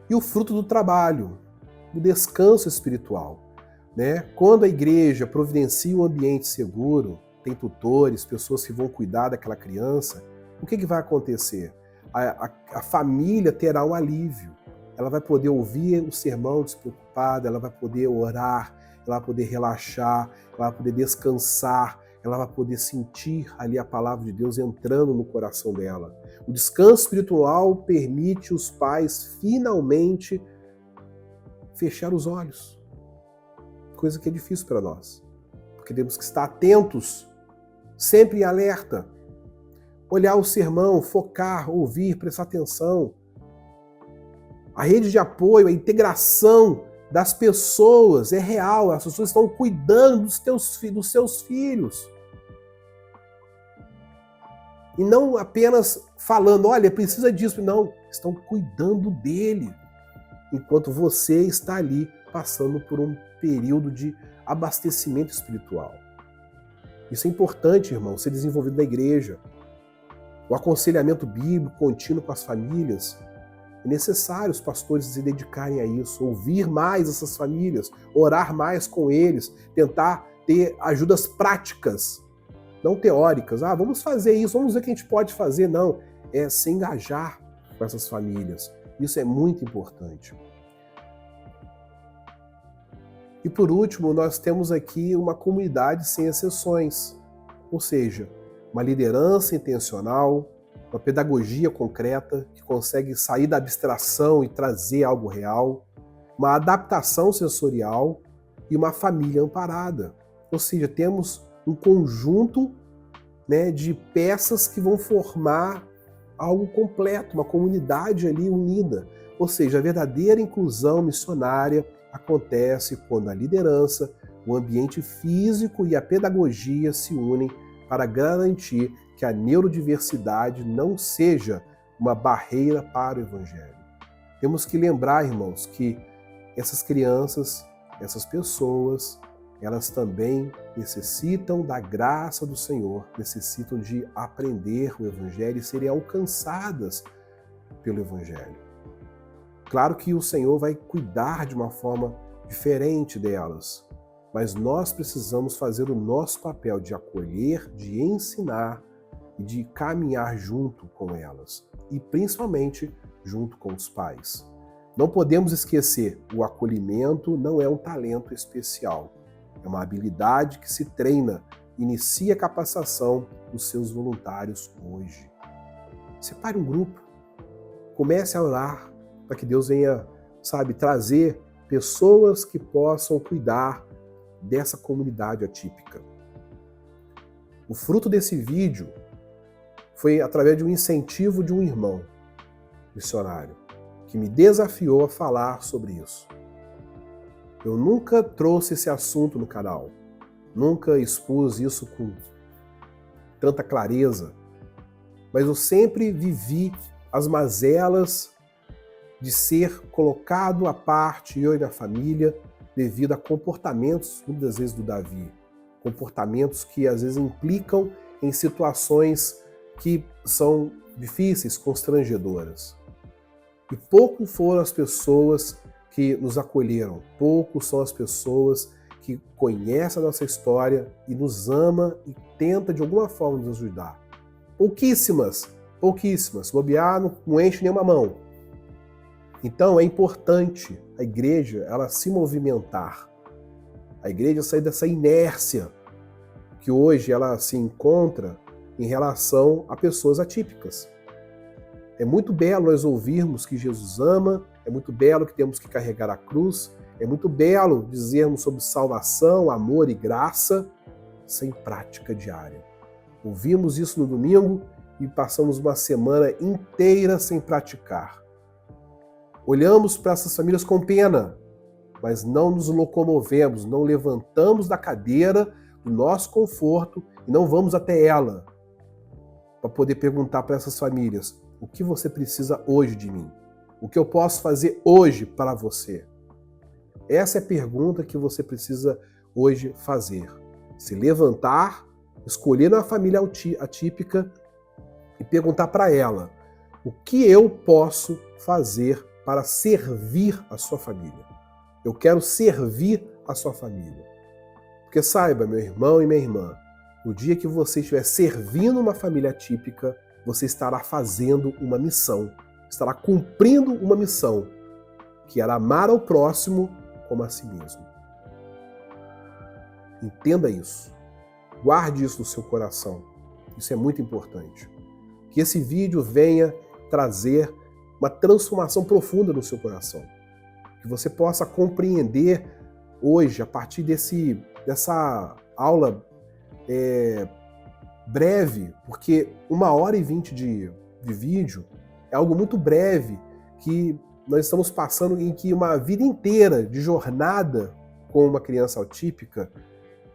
S1: E o fruto do trabalho, o descanso espiritual, né? Quando a igreja providencia um ambiente seguro, tem tutores, pessoas que vão cuidar daquela criança, o que vai acontecer? A família terá um alívio. Ela vai poder ouvir o sermão despreocupada, ela vai poder orar, ela vai poder relaxar, ela vai poder descansar, ela vai poder sentir ali a palavra de Deus entrando no coração dela. O descanso espiritual permite os pais finalmente fechar os olhos. Coisa que é difícil para nós. Porque temos que estar atentos, sempre em alerta. Olhar o sermão, focar, ouvir, prestar atenção. A rede de apoio, a integração das pessoas é real. As pessoas estão cuidando dos seus filhos. E não apenas falando, olha, precisa disso. Não, estão cuidando dele. Enquanto você está ali passando por um período de abastecimento espiritual. Isso é importante, irmão, ser desenvolvido na igreja. O aconselhamento bíblico contínuo com as famílias. É necessário os pastores se dedicarem a isso, ouvir mais essas famílias, orar mais com eles, tentar ter ajudas práticas, não teóricas. Vamos fazer isso, vamos ver o que a gente pode fazer. Não, é se engajar com essas famílias. Isso é muito importante. E por último, nós temos aqui uma comunidade sem exceções, ou seja, uma liderança intencional, uma pedagogia concreta que consegue sair da abstração e trazer algo real, uma adaptação sensorial e uma família amparada. Ou seja, temos um conjunto, né, de peças que vão formar algo completo, uma comunidade ali unida. Ou seja, a verdadeira inclusão missionária acontece quando a liderança, o ambiente físico e a pedagogia se unem para garantir que a neurodiversidade não seja uma barreira para o Evangelho. Temos que lembrar, irmãos, que essas crianças, essas pessoas, elas também necessitam da graça do Senhor, necessitam de aprender o Evangelho e serem alcançadas pelo Evangelho. Claro que o Senhor vai cuidar de uma forma diferente delas, mas nós precisamos fazer o nosso papel de acolher, de ensinar e de caminhar junto com elas, e principalmente junto com os pais. Não podemos esquecer, o acolhimento não é um talento especial, é uma habilidade que se treina, inicia a capacitação dos seus voluntários hoje. Separe um grupo, comece a orar para que Deus venha, trazer pessoas que possam cuidar dessa comunidade atípica. O fruto desse vídeo foi através de um incentivo de um irmão missionário que me desafiou a falar sobre isso. Eu nunca trouxe esse assunto no canal, nunca expus isso com tanta clareza, mas eu sempre vivi as mazelas de ser colocado à parte, eu e minha família, devido a comportamentos, muitas vezes do Davi. Comportamentos que às vezes implicam em situações que são difíceis, constrangedoras. E pouco foram as pessoas que nos acolheram, poucos são as pessoas que conhecem a nossa história e nos ama e tenta de alguma forma nos ajudar. Pouquíssimas. Bobear não enche nenhuma mão. Então é importante a igreja ela se movimentar, a igreja sair dessa inércia que hoje ela se encontra em relação a pessoas atípicas. É muito belo nós ouvirmos que Jesus ama, é muito belo que temos que carregar a cruz, é muito belo dizermos sobre salvação, amor e graça, sem prática diária. Ouvimos isso no domingo e passamos uma semana inteira sem praticar. Olhamos para essas famílias com pena, mas não nos locomovemos, não levantamos da cadeira do nosso conforto e não vamos até ela para poder perguntar para essas famílias: o que você precisa hoje de mim? O que eu posso fazer hoje para você? Essa é a pergunta que você precisa hoje fazer. Se levantar, escolher uma família atípica e perguntar para ela: o que eu posso fazer para servir a sua família? Eu quero servir a sua família. Porque saiba, meu irmão e minha irmã, no dia que você estiver servindo uma família atípica, você estará fazendo uma missão, estará cumprindo uma missão, que era amar ao próximo como a si mesmo. Entenda isso. Guarde isso no seu coração. Isso é muito importante. Que esse vídeo venha trazer uma transformação profunda no seu coração. Que você possa compreender hoje, a partir dessa aula breve, porque 1h20 de vídeo é algo muito breve, que nós estamos passando em que uma vida inteira de jornada com uma criança atípica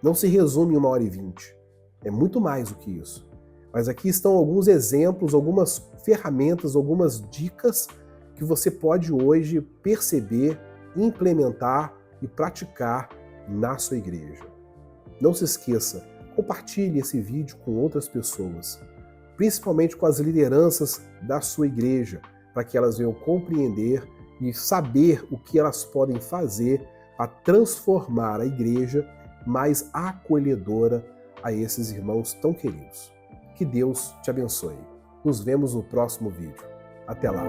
S1: não se resume em 1h20. É muito mais do que isso. Mas aqui estão alguns exemplos, algumas ferramentas, algumas dicas que você pode hoje perceber, implementar e praticar na sua igreja. Não se esqueça, compartilhe esse vídeo com outras pessoas, principalmente com as lideranças da sua igreja, para que elas venham compreender e saber o que elas podem fazer para transformar a igreja mais acolhedora a esses irmãos tão queridos. Que Deus te abençoe. Nos vemos no próximo vídeo. Até lá.